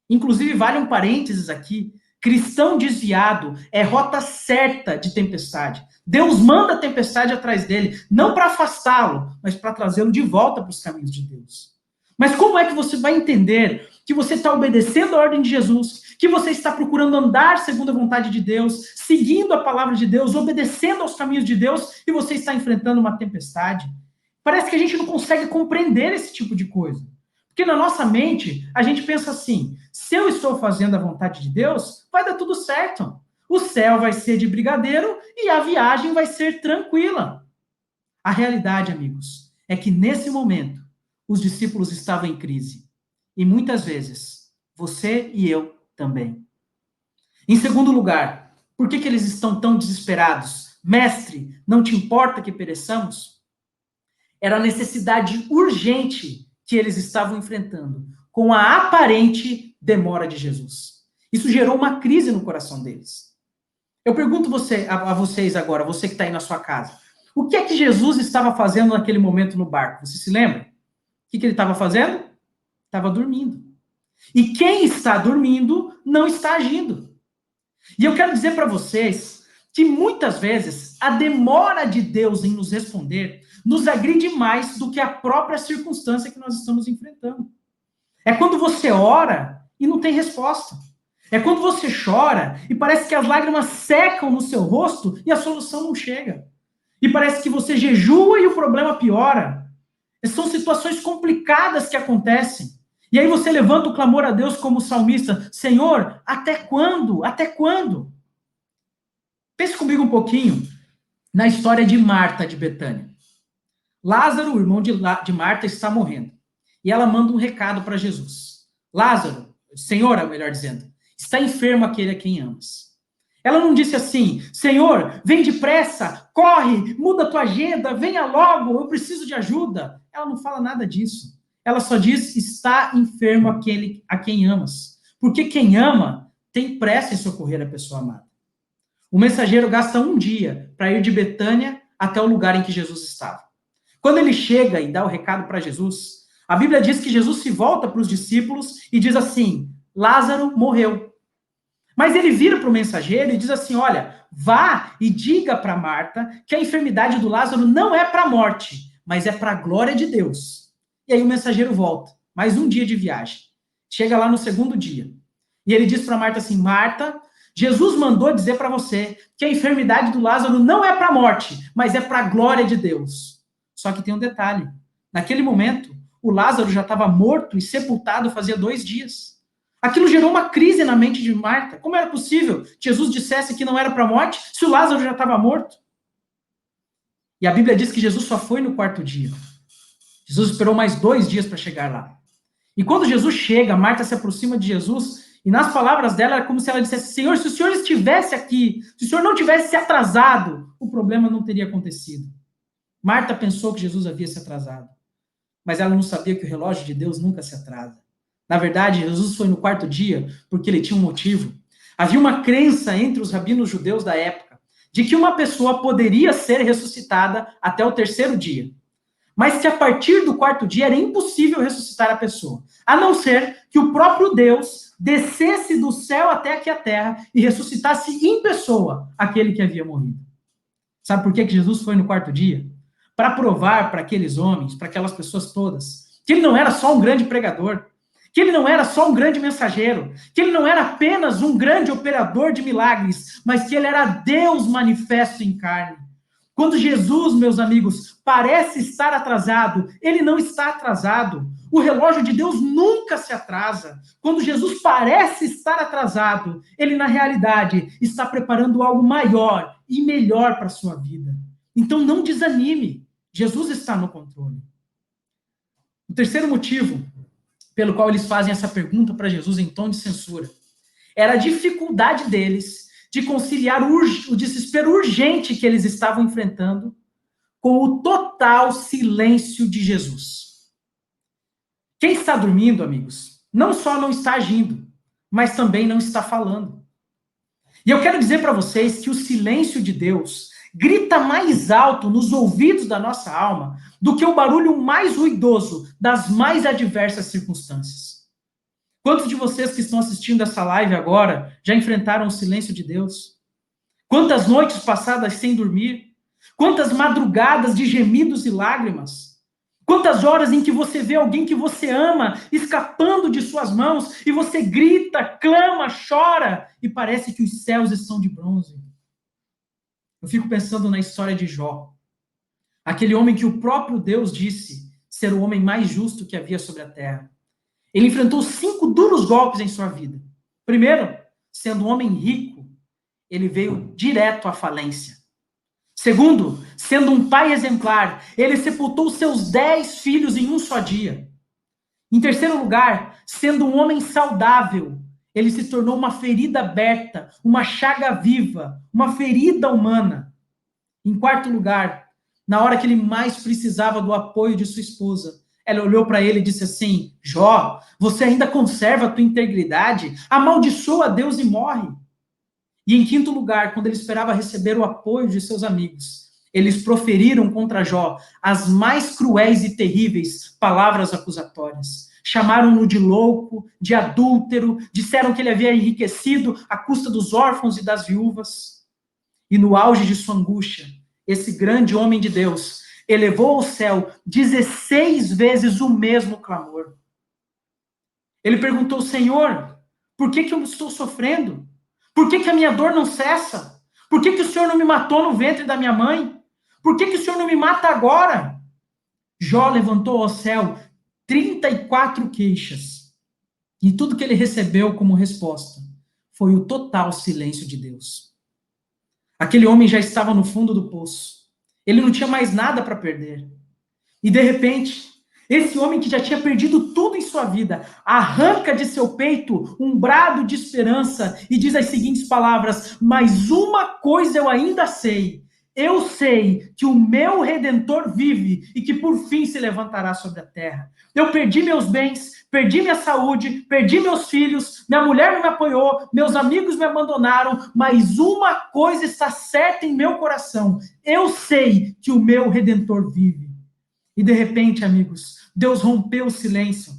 Inclusive, vale um parênteses aqui, cristão desviado é rota certa de tempestade. Deus manda a tempestade atrás dele, não para afastá-lo, mas para trazê-lo de volta para os caminhos de Deus. Mas como é que você vai entender que você está obedecendo a ordem de Jesus, que você está procurando andar segundo a vontade de Deus, seguindo a palavra de Deus, obedecendo aos caminhos de Deus, e você está enfrentando uma tempestade? Parece que a gente não consegue compreender esse tipo de coisa. Porque na nossa mente, a gente pensa assim: se eu estou fazendo a vontade de Deus, vai dar tudo certo. O céu vai ser de brigadeiro e a viagem vai ser tranquila. A realidade, amigos, é que nesse momento, os discípulos estavam em crise. E muitas vezes, você e eu também. Em segundo lugar, Por que eles estão tão desesperados? Mestre, não te importa que pereçamos? Era a necessidade urgente que eles estavam enfrentando, com a aparente demora de Jesus. Isso gerou uma crise no coração deles. Eu pergunto a vocês agora, você que está aí na sua casa, o que é que Jesus estava fazendo naquele momento no barco? Você se lembra? O que ele estava fazendo? Estava dormindo. E quem está dormindo não está agindo. E eu quero dizer para vocês que muitas vezes a demora de Deus em nos responder nos agride mais do que a própria circunstância que nós estamos enfrentando. É quando você ora e não tem resposta. É quando você chora e parece que as lágrimas secam no seu rosto e a solução não chega. E parece que você jejua e o problema piora. São situações complicadas que acontecem. E aí você levanta o clamor a Deus como salmista: Senhor, até quando? Até quando? Pense comigo um pouquinho na história de Marta de Betânia. Lázaro, o irmão de Marta, está morrendo. E ela manda um recado para Jesus. Lázaro, Senhor, melhor dizendo, está enfermo aquele a quem amas. Ela não disse assim: Senhor, vem depressa, corre, muda a tua agenda, venha logo, eu preciso de ajuda. Ela não fala nada disso. Ela só diz: está enfermo aquele a quem amas. Porque quem ama tem pressa em socorrer a pessoa amada. O mensageiro gasta um dia para ir de Betânia até o lugar em que Jesus estava. Quando ele chega e dá o recado para Jesus, a Bíblia diz que Jesus se volta para os discípulos e diz assim: Lázaro morreu. Mas ele vira para o mensageiro e diz assim: olha, vá e diga para Marta que a enfermidade do Lázaro não é para a morte, mas é para a glória de Deus. E aí o mensageiro volta, mais um dia de viagem. Chega lá no segundo dia. E ele diz para Marta assim: Marta, Jesus mandou dizer para você que a enfermidade do Lázaro não é para a morte, mas é para a glória de Deus. Só que tem um detalhe. Naquele momento, o Lázaro já estava morto e sepultado fazia 2 dias. Aquilo gerou uma crise na mente de Marta. Como era possível que Jesus dissesse que não era para a morte se o Lázaro já estava morto? E a Bíblia diz que Jesus só foi no 4º dia. Jesus esperou mais 2 dias para chegar lá. E quando Jesus chega, Marta se aproxima de Jesus e nas palavras dela é como se ela dissesse: Senhor, se o Senhor estivesse aqui, se o Senhor não tivesse se atrasado, o problema não teria acontecido. Marta pensou que Jesus havia se atrasado, mas ela não sabia que o relógio de Deus nunca se atrasa. Na verdade, Jesus foi no 4º dia porque ele tinha um motivo. Havia uma crença entre os rabinos judeus da época de que uma pessoa poderia ser ressuscitada até o 3º dia, mas que a partir do 4º dia era impossível ressuscitar a pessoa, a não ser que o próprio Deus descesse do céu até aqui a terra e ressuscitasse em pessoa aquele que havia morrido. Sabe por que Jesus foi no 4º dia? Para provar para aqueles homens, para aquelas pessoas todas, que ele não era só um grande pregador, que ele não era só um grande mensageiro, que ele não era apenas um grande operador de milagres, mas que ele era Deus manifesto em carne. Quando Jesus, meus amigos, parece estar atrasado, ele não está atrasado. O relógio de Deus nunca se atrasa. Quando Jesus parece estar atrasado, ele, na realidade, está preparando algo maior e melhor para a sua vida. Então, não desanime. Jesus está no controle. O terceiro motivo pelo qual eles fazem essa pergunta para Jesus em tom de censura era a dificuldade deles de conciliar o desespero urgente que eles estavam enfrentando com o total silêncio de Jesus. Quem está dormindo, amigos, não só não está agindo, mas também não está falando. E eu quero dizer para vocês que o silêncio de Deus grita mais alto nos ouvidos da nossa alma do que o barulho mais ruidoso das mais adversas circunstâncias. Quantos de vocês que estão assistindo essa live agora já enfrentaram o silêncio de Deus? Quantas noites passadas sem dormir? Quantas madrugadas de gemidos e lágrimas? Quantas horas em que você vê alguém que você ama escapando de suas mãos e você grita, clama, chora e parece que os céus estão de bronze? Eu fico pensando na história de Jó. Aquele homem que o próprio Deus disse ser o homem mais justo que havia sobre a terra. Ele enfrentou 5 duros golpes em sua vida. Primeiro, sendo um homem rico, ele veio direto à falência. Segundo, sendo um pai exemplar, ele sepultou seus 10 filhos em um só dia. Em terceiro lugar, sendo um homem saudável, Ele se tornou uma ferida aberta, uma chaga viva, uma ferida humana. Em quarto lugar, na hora que ele mais precisava do apoio de sua esposa, ela olhou para ele e disse assim: Jó, você ainda conserva a tua integridade? Amaldiçoa a Deus e morre. E em quinto lugar, quando ele esperava receber o apoio de seus amigos, eles proferiram contra Jó as mais cruéis e terríveis palavras acusatórias. Chamaram-no de louco, de adúltero, disseram que ele havia enriquecido à custa dos órfãos e das viúvas. E no auge de sua angústia, esse grande homem de Deus elevou ao céu 16 vezes o mesmo clamor. Ele perguntou: Senhor, por que eu estou sofrendo? Por que a minha dor não cessa? Por que o Senhor não me matou no ventre da minha mãe? Por que o Senhor não me mata agora? Jó levantou ao céu 34 queixas. E tudo que ele recebeu como resposta foi o total silêncio de Deus. Aquele homem já estava no fundo do poço. Ele não tinha mais nada para perder. E de repente, esse homem que já tinha perdido tudo em sua vida, arranca de seu peito um brado de esperança e diz as seguintes palavras: mas uma coisa eu ainda sei. Eu sei que o meu Redentor vive e que por fim se levantará sobre a terra. Eu perdi meus bens, perdi minha saúde, perdi meus filhos, minha mulher não me apoiou, meus amigos me abandonaram, mas uma coisa está certa em meu coração. Eu sei que o meu Redentor vive. E de repente, amigos, Deus rompeu o silêncio.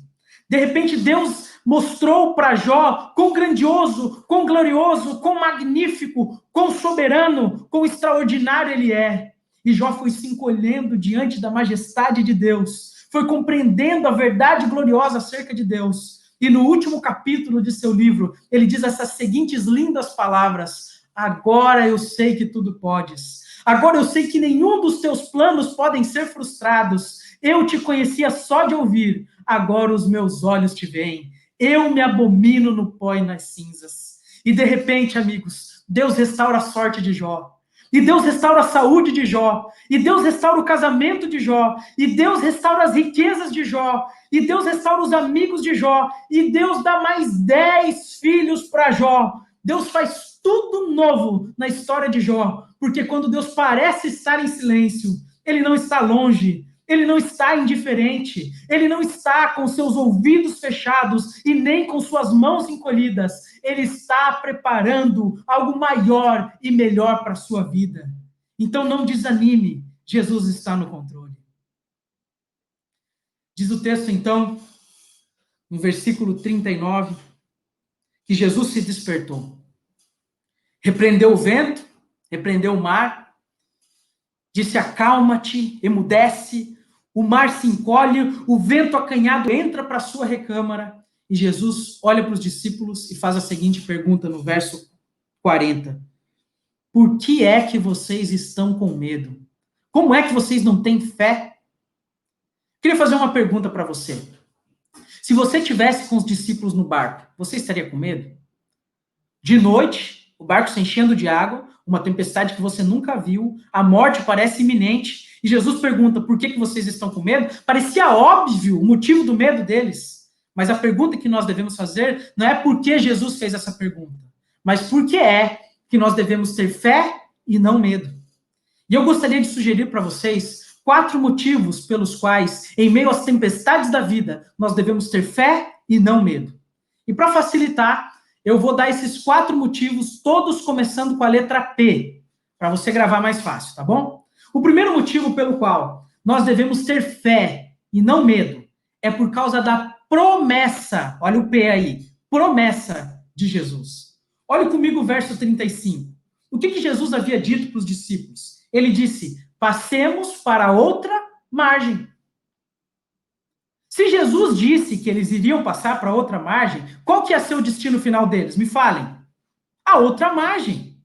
De repente, Deus mostrou para Jó quão grandioso, quão glorioso, quão magnífico, quão soberano, quão extraordinário ele é. E Jó foi se encolhendo diante da majestade de Deus, foi compreendendo a verdade gloriosa acerca de Deus. E no último capítulo de seu livro, ele diz essas seguintes lindas palavras: agora eu sei que tudo podes. Agora eu sei que nenhum dos teus planos podem ser frustrados. Eu te conhecia só de ouvir, agora os meus olhos te veem. Eu me abomino no pó e nas cinzas. E de repente, amigos, Deus restaura a sorte de Jó. E Deus restaura a saúde de Jó. E Deus restaura o casamento de Jó. E Deus restaura as riquezas de Jó. E Deus restaura os amigos de Jó. E Deus dá mais 10 filhos para Jó. Deus faz tudo novo na história de Jó. Porque quando Deus parece estar em silêncio, ele não está longe. Ele não está indiferente, ele não está com seus ouvidos fechados e nem com suas mãos encolhidas. Ele está preparando algo maior e melhor para a sua vida. Então não desanime, Jesus está no controle. Diz o texto então, no versículo 39, que Jesus se despertou. Repreendeu o vento, repreendeu o mar, disse: acalma-te, emudece. O mar se encolhe, o vento acanhado entra para a sua recâmara, e Jesus olha para os discípulos e faz a seguinte pergunta no verso 40. Por que é que vocês estão com medo? Como é que vocês não têm fé? Queria fazer uma pergunta para você. Se você estivesse com os discípulos no barco, você estaria com medo? De noite, o barco se enchendo de água, uma tempestade que você nunca viu, a morte parece iminente, e Jesus pergunta: por que vocês estão com medo? Parecia óbvio o motivo do medo deles. Mas a pergunta que nós devemos fazer não é por que Jesus fez essa pergunta, mas por que é que nós devemos ter fé e não medo. E eu gostaria de sugerir para vocês 4 motivos pelos quais, em meio às tempestades da vida, nós devemos ter fé e não medo. E para facilitar, eu vou dar esses 4 motivos, todos começando com a letra P, para você gravar mais fácil, tá bom? O primeiro motivo pelo qual nós devemos ter fé e não medo é por causa da promessa, olha o P aí, promessa de Jesus. Olha comigo o verso 35. O que Jesus havia dito para os discípulos? Ele disse: passemos para outra margem. Se Jesus disse que eles iriam passar para outra margem, qual que ia ser o destino final deles? Me falem. A outra margem.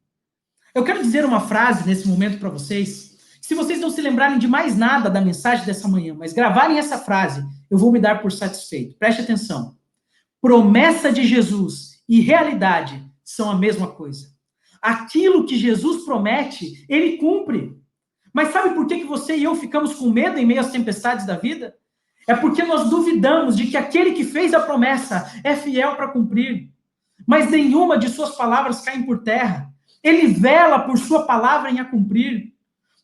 Eu quero dizer uma frase nesse momento para vocês. Se vocês não se lembrarem de mais nada da mensagem dessa manhã, mas gravarem essa frase, eu vou me dar por satisfeito. Preste atenção. Promessa de Jesus e realidade são a mesma coisa. Aquilo que Jesus promete, ele cumpre. Mas sabe por que você e eu ficamos com medo em meio às tempestades da vida? É porque nós duvidamos de que aquele que fez a promessa é fiel para cumprir. mas nenhuma de suas palavras cai por terra. Ele vela por sua palavra em a cumprir.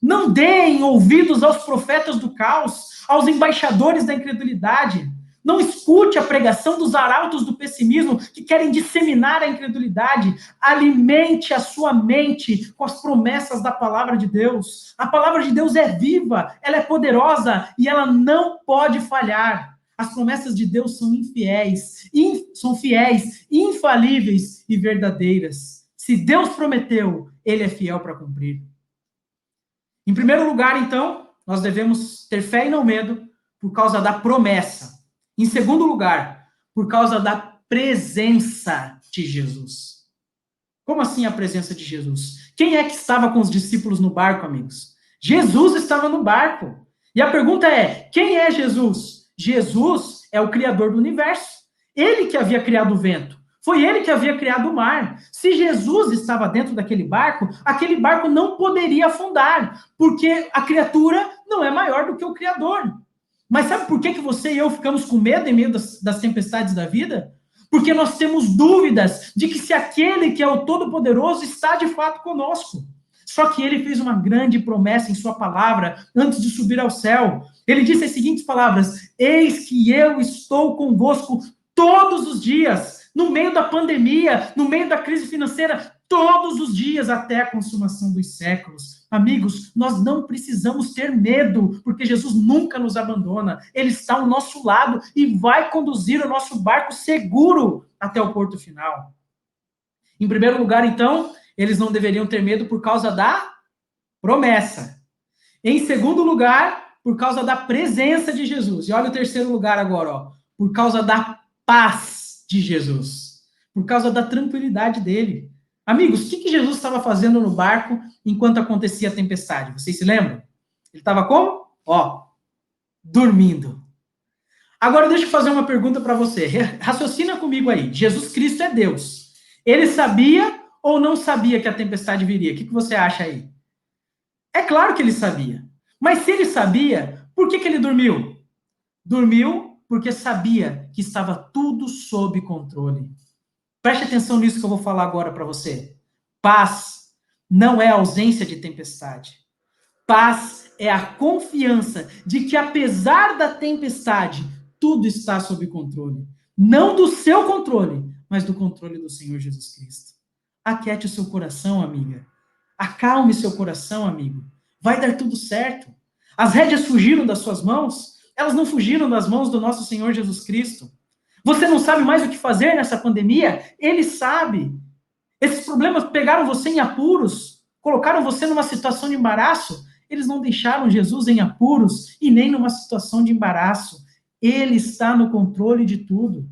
Não deem ouvidos aos profetas do caos, aos embaixadores da incredulidade. Não escute a pregação dos arautos do pessimismo que querem disseminar a incredulidade. Alimente a sua mente com as promessas da palavra de Deus. A palavra de Deus é viva, ela é poderosa e ela não pode falhar. As promessas de Deus são fiéis, infalíveis e verdadeiras. Se Deus prometeu, ele é fiel para cumprir. Em primeiro lugar, então, nós devemos ter fé e não medo por causa da promessa. Em segundo lugar, por causa da presença de Jesus. Como assim a presença de Jesus? Quem é que estava com os discípulos no barco, amigos? Jesus estava no barco. E a pergunta é, quem é Jesus? Jesus é o Criador do universo. Ele que havia criado o vento. Foi ele que havia criado o mar. Se Jesus estava dentro daquele barco, aquele barco não poderia afundar, porque a criatura não é maior do que o Criador. Mas sabe por que você e eu ficamos com medo em meio das tempestades da vida? Porque nós temos dúvidas de que se aquele que é o Todo-Poderoso está de fato conosco. Só que ele fez uma grande promessa em sua palavra antes de subir ao céu. Ele disse as seguintes palavras: eis que eu estou convosco todos os dias, no meio da pandemia, no meio da crise financeira, todos os dias até a consumação dos séculos. Amigos, nós não precisamos ter medo, porque Jesus nunca nos abandona. Ele está ao nosso lado e vai conduzir o nosso barco seguro até o porto final. Em primeiro lugar, então, eles não deveriam ter medo por causa da promessa. Em segundo lugar, por causa da presença de Jesus. E olha o terceiro lugar agora, ó, por causa da paz de Jesus. Por causa da tranquilidade dele. Amigos, o que Jesus estava fazendo no barco enquanto acontecia a tempestade? Vocês se lembram? Ele estava como? Ó, dormindo. Agora deixa eu fazer uma pergunta para você. Raciocina comigo aí. Jesus Cristo é Deus. Ele sabia ou não sabia que a tempestade viria? O que você acha aí? É claro que ele sabia. Mas se ele sabia, por que ele dormiu? Dormiu porque sabia que estava tudo sob controle. Preste atenção nisso que eu vou falar agora para você. Paz não é ausência de tempestade. Paz é a confiança de que, apesar da tempestade, tudo está sob controle. Não do seu controle, mas do controle do Senhor Jesus Cristo. Aquiete o seu coração, amiga. Acalme seu coração, amigo. Vai dar tudo certo. As rédeas fugiram das suas mãos. Elas não fugiram das mãos do nosso Senhor Jesus Cristo. Você não sabe mais o que fazer nessa pandemia? Ele sabe. Esses problemas pegaram você em apuros, colocaram você numa situação de embaraço. Eles não deixaram Jesus em apuros e nem numa situação de embaraço. Ele está no controle de tudo.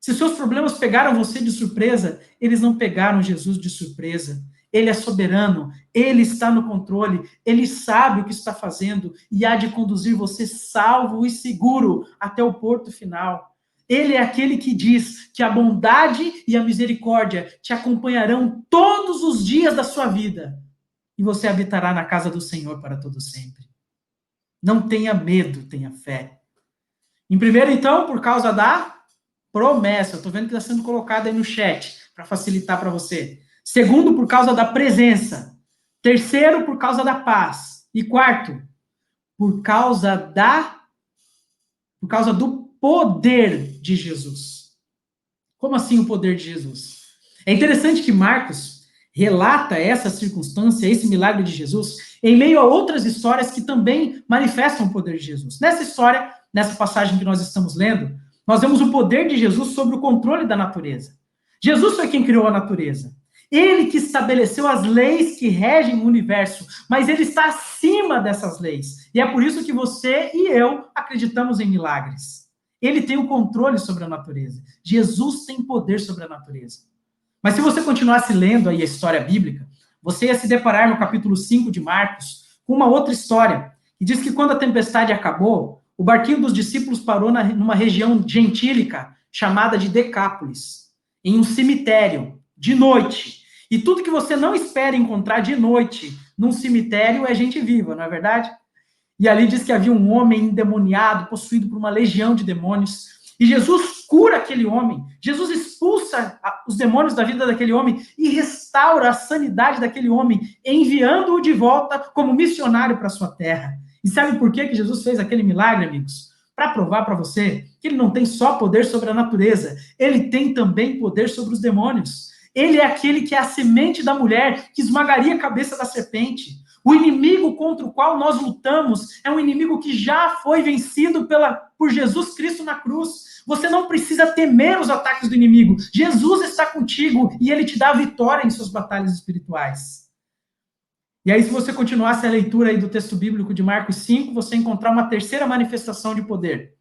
Se seus problemas pegaram você de surpresa, eles não pegaram Jesus de surpresa. Ele é soberano, ele está no controle, ele sabe o que está fazendo e há de conduzir você salvo e seguro até o porto final. Ele é aquele que diz que a bondade e a misericórdia te acompanharão todos os dias da sua vida e você habitará na casa do Senhor para todo sempre. Não tenha medo, tenha fé. Em primeiro, então, por causa da promessa. Eu estou vendo que está sendo colocado aí no chat para facilitar para você. Segundo, por causa da presença. Terceiro, por causa da paz. E quarto, por causa do poder de Jesus. Como assim o poder de Jesus? É interessante que Marcos relata essa circunstância, esse milagre de Jesus, em meio a outras histórias que também manifestam o poder de Jesus. Nessa história, nessa passagem que nós estamos lendo, nós vemos o poder de Jesus sobre o controle da natureza. Jesus foi quem criou a natureza. Ele que estabeleceu as leis que regem o universo, mas ele está acima dessas leis. E é por isso que você e eu acreditamos em milagres. Ele tem o controle sobre a natureza. Jesus tem poder sobre a natureza. Mas se você continuasse lendo aí a história bíblica, você ia se deparar no capítulo 5 de Marcos com uma outra história, que diz que quando a tempestade acabou, o barquinho dos discípulos parou numa região gentílica chamada de Decápolis, em um cemitério, de noite. E tudo que você não espera encontrar de noite num cemitério é gente viva, não é verdade? E ali diz que havia um homem endemoniado, possuído por uma legião de demônios, E Jesus cura aquele homem. Jesus expulsa os demônios da vida daquele homem e restaura a sanidade daquele homem, enviando-o de volta como missionário para a sua terra. E sabe por que Jesus fez aquele milagre, amigos? Para provar para você que ele não tem só poder sobre a natureza, ele tem também poder sobre os demônios. Ele é aquele que é a semente da mulher que esmagaria a cabeça da serpente. O inimigo contra o qual nós lutamos é um inimigo que já foi vencido por Jesus Cristo na cruz. Você não precisa temer os ataques do inimigo. Jesus está contigo e ele te dá vitória em suas batalhas espirituais. E aí, se você continuasse a leitura aí do texto bíblico de Marcos 5, você encontrar uma terceira manifestação de poder.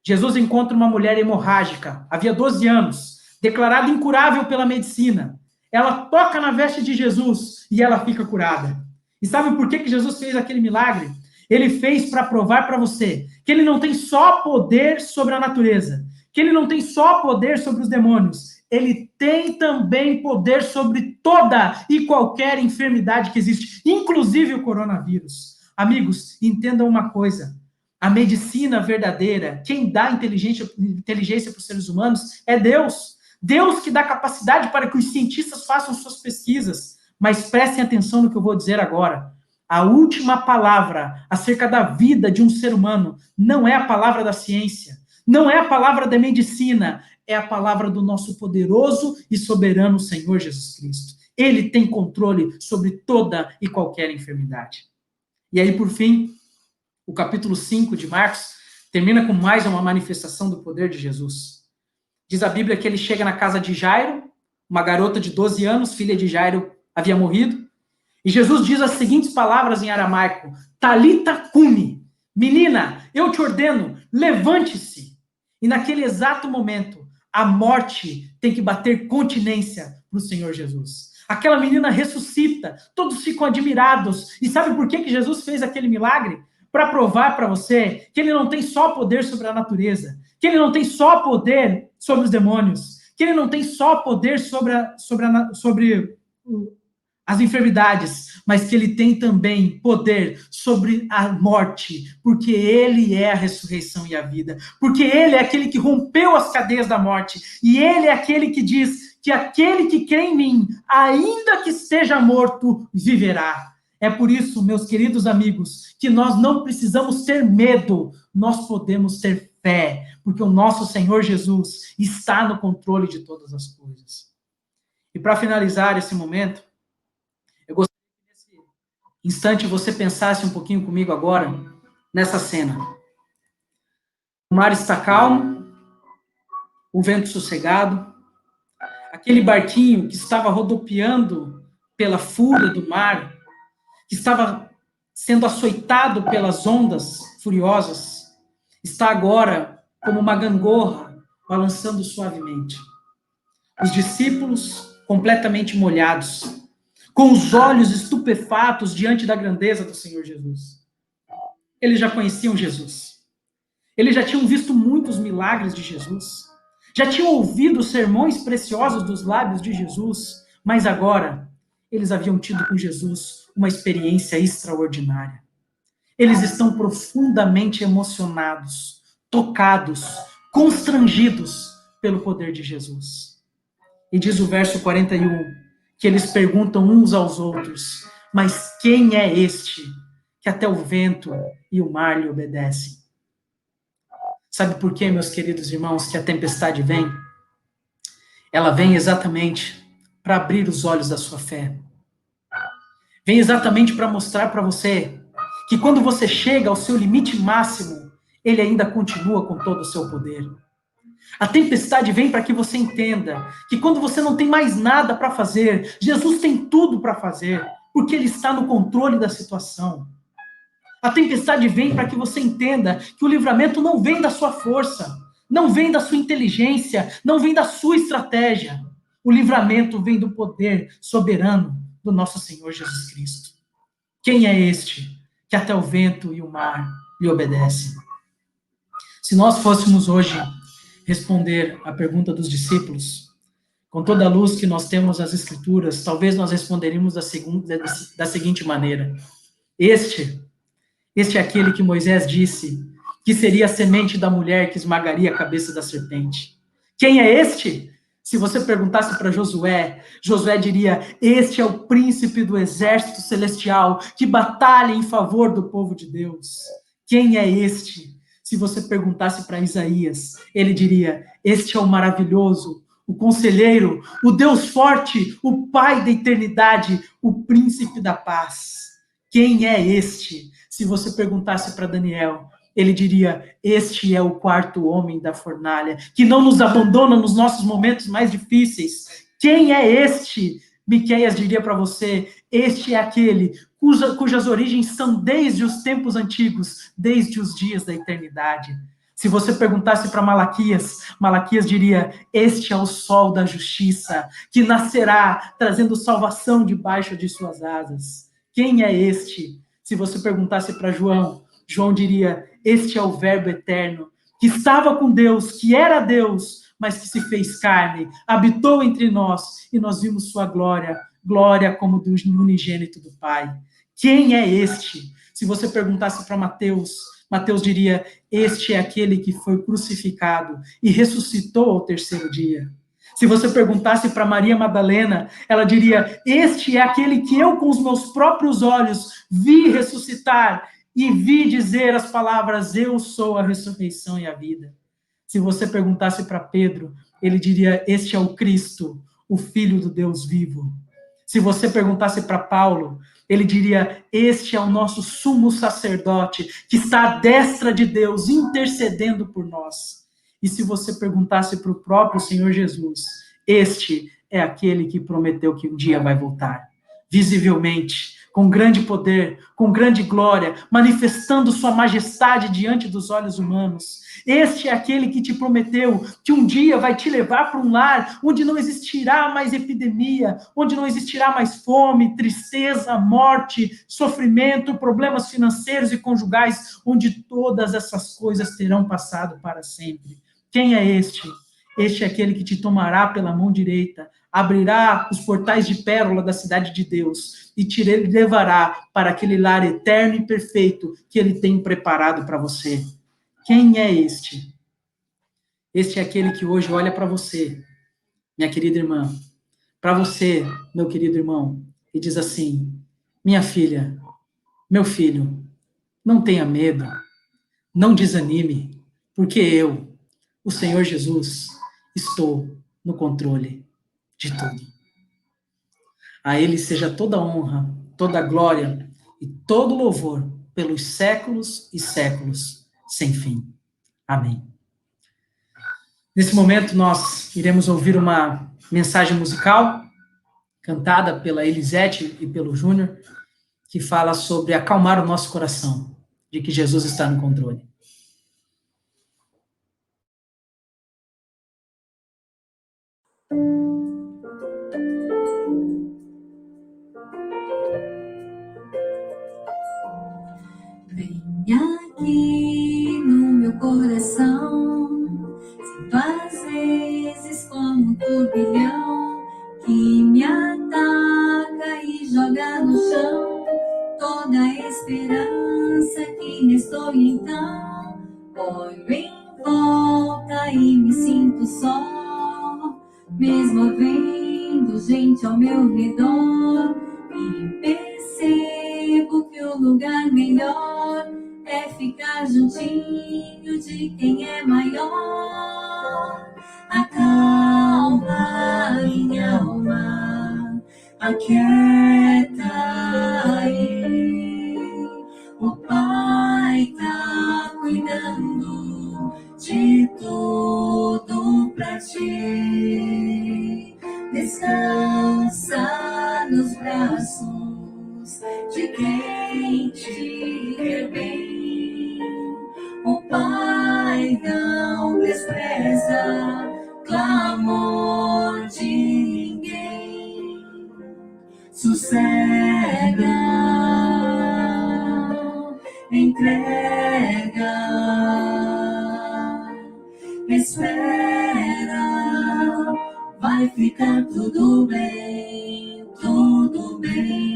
Jesus encontra uma mulher hemorrágica, havia 12 anos, declarada incurável pela medicina. Ela toca na veste de Jesus e ela fica curada. E sabe por que Jesus fez aquele milagre? Ele fez para provar para você que ele não tem só poder sobre a natureza, que ele não tem só poder sobre os demônios, ele tem também poder sobre toda e qualquer enfermidade que existe, inclusive o coronavírus. Amigos, entendam uma coisa, a medicina verdadeira, quem dá inteligência para os seres humanos é Deus. Deus que dá capacidade para que os cientistas façam suas pesquisas. Mas prestem atenção no que eu vou dizer agora. A última palavra acerca da vida de um ser humano não é a palavra da ciência, não é a palavra da medicina, é a palavra do nosso poderoso e soberano Senhor Jesus Cristo. Ele tem controle sobre toda e qualquer enfermidade. E aí, por fim, o capítulo 5 de Marcos termina com mais uma manifestação do poder de Jesus. Diz a Bíblia que ele chega na casa de Jairo, uma garota de 12 anos, filha de Jairo, havia morrido. E Jesus diz as seguintes palavras em aramaico: Talita cumi, menina, eu te ordeno, levante-se. E naquele exato momento, a morte tem que bater continência para o Senhor Jesus. Aquela menina ressuscita, todos ficam admirados. E sabe por que Jesus fez aquele milagre? Para provar para você que ele não tem só poder sobre a natureza, que ele não tem só poder sobre os demônios, que ele não tem só poder sobre as enfermidades, mas que ele tem também poder sobre a morte, porque ele é a ressurreição e a vida, porque ele é aquele que rompeu as cadeias da morte, e ele é aquele que diz que aquele que crê em mim, ainda que esteja morto, viverá. É por isso, meus queridos amigos, que nós não precisamos ter medo, nós podemos ter fé, porque o nosso Senhor Jesus está no controle de todas as coisas. E para finalizar esse momento, eu gostaria que nesse instante você pensasse um pouquinho comigo agora nessa cena. O mar está calmo, o vento sossegado, aquele barquinho que estava rodopiando pela fúria do mar, que estava sendo açoitado pelas ondas furiosas, está agora como uma gangorra balançando suavemente. Os discípulos completamente molhados, com os olhos estupefatos diante da grandeza do Senhor Jesus. Eles já conheciam Jesus. Eles já tinham visto muitos milagres de Jesus. Já tinham ouvido sermões preciosos dos lábios de Jesus. Mas agora, eles haviam tido com Jesus uma experiência extraordinária. Eles estão profundamente emocionados, tocados, constrangidos pelo poder de Jesus. E diz o verso 41, que eles perguntam uns aos outros, mas quem é este que até o vento e o mar lhe obedecem? Sabe por quê, meus queridos irmãos, que a tempestade vem? Ela vem exatamente para abrir os olhos da sua fé. Vem exatamente para mostrar para você que quando você chega ao seu limite máximo, ele ainda continua com todo o seu poder. A tempestade vem para que você entenda que quando você não tem mais nada para fazer, Jesus tem tudo para fazer, porque ele está no controle da situação. A tempestade vem para que você entenda que o livramento não vem da sua força, não vem da sua inteligência, não vem da sua estratégia. O livramento vem do poder soberano do nosso Senhor Jesus Cristo. Quem é este que até o vento e o mar lhe obedecem? Se nós fôssemos hoje responder a pergunta dos discípulos, com toda a luz que nós temos nas Escrituras, talvez nós responderíamos da seguinte maneira: Este é aquele que Moisés disse que seria a semente da mulher que esmagaria a cabeça da serpente. Quem é este? Se você perguntasse para Josué, Josué diria: este é o príncipe do exército celestial que batalha em favor do povo de Deus. Quem é este? Se você perguntasse para Isaías, ele diria: este é o maravilhoso, o conselheiro, o Deus forte, o Pai da eternidade, o príncipe da paz. Quem é este? Se você perguntasse para Daniel, ele diria: este é o quarto homem da fornalha, que não nos abandona nos nossos momentos mais difíceis. Quem é este? Miqueias diria para você: este é aquele cujas origens são desde os tempos antigos, desde os dias da eternidade. Se você perguntasse para Malaquias, Malaquias diria: este é o sol da justiça, que nascerá trazendo salvação debaixo de suas asas. Quem é este? Se você perguntasse para João, João diria: este é o verbo eterno, que estava com Deus, que era Deus, mas que se fez carne, habitou entre nós, e nós vimos sua glória, glória como do unigênito do Pai. Quem é este? Se você perguntasse para Mateus, Mateus diria: este é aquele que foi crucificado e ressuscitou ao terceiro dia. Se você perguntasse para Maria Madalena, ela diria: este é aquele que eu com os meus próprios olhos vi ressuscitar e vi dizer as palavras: eu sou a ressurreição e a vida. Se você perguntasse para Pedro, ele diria: este é o Cristo, o Filho do Deus vivo. Se você perguntasse para Paulo, ele diria: este é o nosso sumo sacerdote, que está à destra de Deus, intercedendo por nós. E se você perguntasse para o próprio Senhor Jesus, este é aquele que prometeu que um dia vai voltar, visivelmente, com grande poder, com grande glória, manifestando sua majestade diante dos olhos humanos. Este é aquele que te prometeu que um dia vai te levar para um lar onde não existirá mais epidemia, onde não existirá mais fome, tristeza, morte, sofrimento, problemas financeiros e conjugais, onde todas essas coisas terão passado para sempre. Quem é este? Este é aquele que te tomará pela mão direita, abrirá os portais de pérola da cidade de Deus e te levará para aquele lar eterno e perfeito que ele tem preparado para você. Quem é este? Este é aquele que hoje olha para você, minha querida irmã, para você, meu querido irmão, e diz assim: minha filha, meu filho, não tenha medo, não desanime, porque eu, o Senhor Jesus, estou no controle de tudo. A Ele seja toda honra, toda glória e todo louvor pelos séculos e séculos sem fim. Amém. Nesse momento nós iremos ouvir uma mensagem musical cantada pela Elisete e pelo Júnior, que fala sobre acalmar o nosso coração, de que Jesus está no controle. Vem aqui no meu coração, sinto às vezes como um turbilhão que me ataca e joga no chão toda a esperança que restou. Então olho em volta e me sinto só, mesmo havendo gente ao meu redor, e percebo que o lugar melhor é ficar juntinho de quem é maior. Acalma minha alma, aquieta aí. O Pai tá cuidando de tudo pra ti. Descansa nos braços de quem te quer bem. O Pai não despreza clamor de ninguém. Sossega, entrega, espera, vai ficar tudo bem, tudo bem.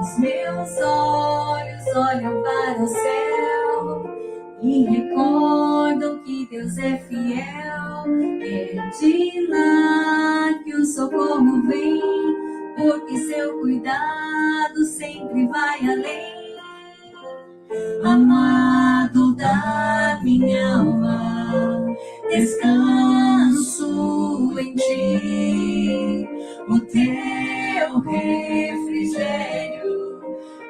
Os meus olhos olham para o céu e recordam que Deus é fiel. É de lá que o socorro vem, porque seu cuidado sempre vai além. Amado da minha alma, descanso em ti. O teu refrigério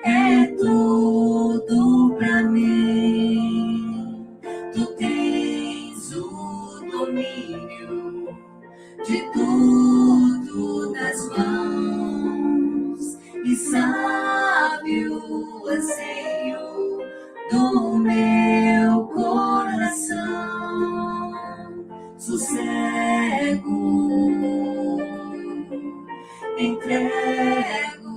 é tudo pra mim. Tu tens o domínio de tudo nas mãos e sabe o anseio do meu coração. Sossego, entrego,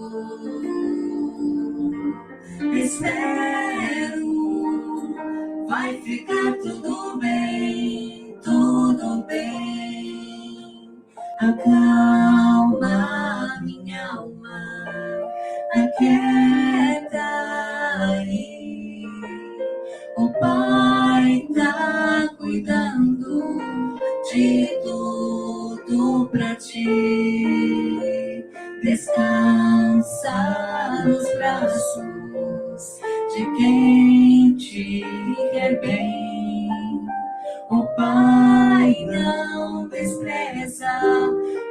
espero, vai ficar tudo bem, tudo bem. Acalma minha alma, aquieta aí. O Pai tá cuidando de tudo pra ti. Descansa nos braços de quem te quer bem. O Pai não despreza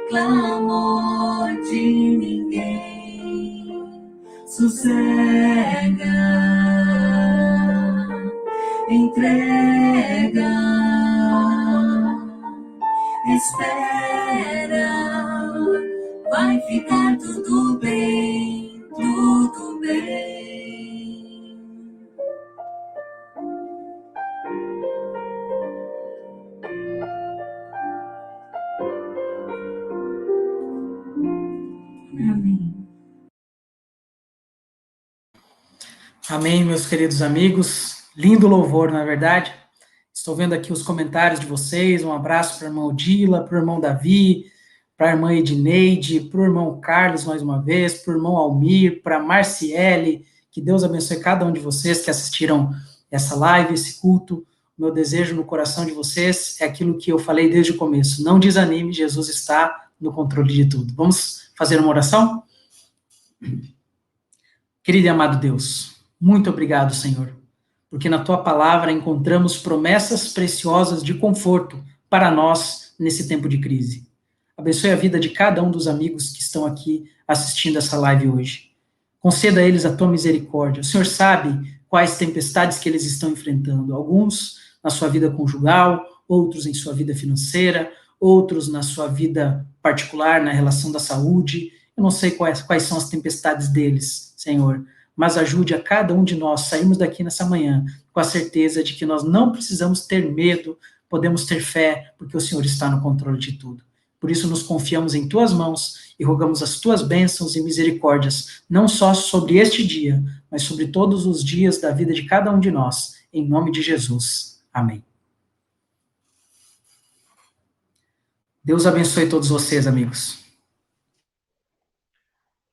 clamor de ninguém. Sossega, entrega, espera, vai ficar tudo bem, tudo bem. Amém. Amém, meus queridos amigos. Lindo louvor, na verdade. Estou vendo aqui os comentários de vocês. Um abraço para o irmão Dila, para o irmão Davi, para a irmã Edneide, para o irmão Carlos, mais uma vez, para o irmão Almir, para a Marciele. Que Deus abençoe cada um de vocês que assistiram essa live, esse culto. Meu desejo no coração de vocês é aquilo que eu falei desde o começo. Não desanime, Jesus está no controle de tudo. Vamos fazer uma oração? Querido e amado Deus, muito obrigado, Senhor, porque na Tua palavra encontramos promessas preciosas de conforto para nós nesse tempo de crise. Abençoe a vida de cada um dos amigos que estão aqui assistindo essa live hoje. Conceda a eles a Tua misericórdia. O Senhor sabe quais tempestades que eles estão enfrentando. Alguns na sua vida conjugal, outros em sua vida financeira, outros na sua vida particular, na relação da saúde. Eu não sei quais são as tempestades deles, Senhor, mas ajude a cada um de nós sairmos daqui nessa manhã com a certeza de que nós não precisamos ter medo, podemos ter fé, porque o Senhor está no controle de tudo. Por isso nos confiamos em Tuas mãos e rogamos as Tuas bênçãos e misericórdias, não só sobre este dia, mas sobre todos os dias da vida de cada um de nós, em nome de Jesus. Amém. Deus abençoe todos vocês, amigos.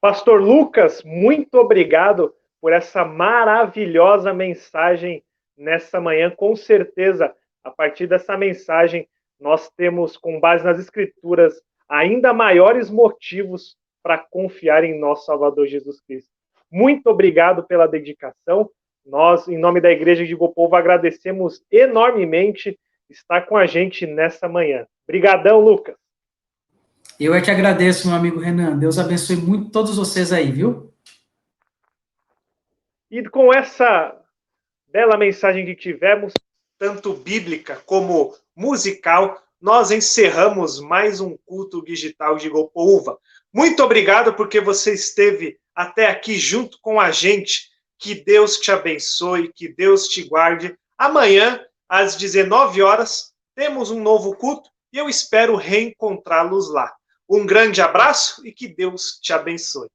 Pastor Lucas, muito obrigado por essa maravilhosa mensagem nessa manhã. Com certeza, a partir dessa mensagem, nós temos, com base nas Escrituras, ainda maiores motivos para confiar em nosso Salvador Jesus Cristo. Muito obrigado pela dedicação. Nós, em nome da Igreja de Gopovo, agradecemos enormemente estar com a gente nessa manhã. Obrigadão, Lucas. Eu é que agradeço, meu amigo Renan. Deus abençoe muito todos vocês aí, viu? E com essa bela mensagem que tivemos, tanto bíblica como musical, nós encerramos mais um culto digital de Gopoúva. Muito obrigado porque você esteve até aqui junto com a gente. Que Deus te abençoe, que Deus te guarde. Amanhã, às 19 horas, temos um novo culto e eu espero reencontrá-los lá. Um grande abraço e que Deus te abençoe.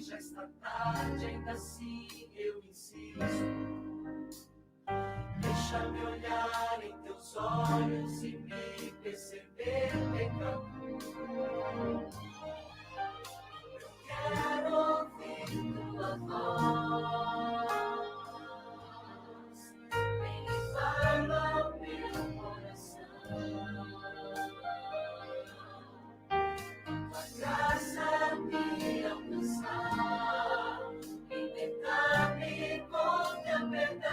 já está tarde, ainda assim eu insisto. Deixa-me olhar em teus olhos e me perceber pecador. Eu quero ouvir tua voz. Vem e fala ao meu coração. Tua graça me alcançar, libertar-me com teu perdão.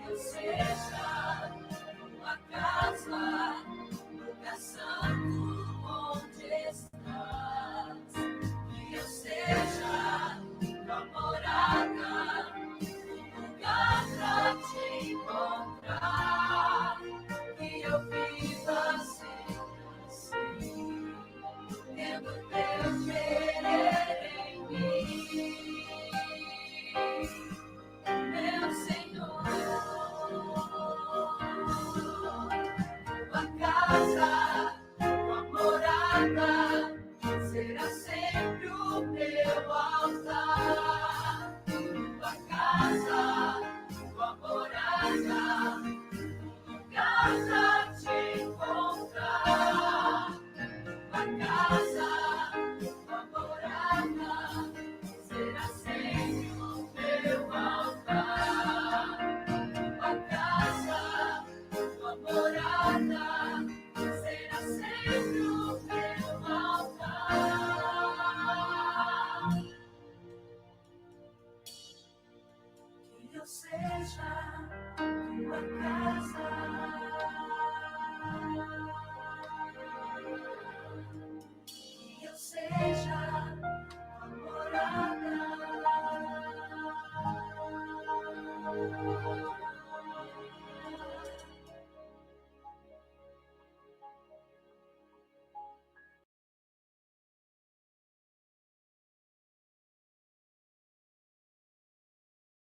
Que eu seja uma casa, lugar santo onde estás. Que eu seja tua morada, lugar pra te encontrar. Que eu viva sempre assim, tendo teu querer em mim, meu Senhor. Tua casa, tua morada, será sempre o meu altar. Tua casa, tua morada, lugar pra te encontrar. Tua casa, tua morada, será sempre o meu altar. Tua casa, tua morada,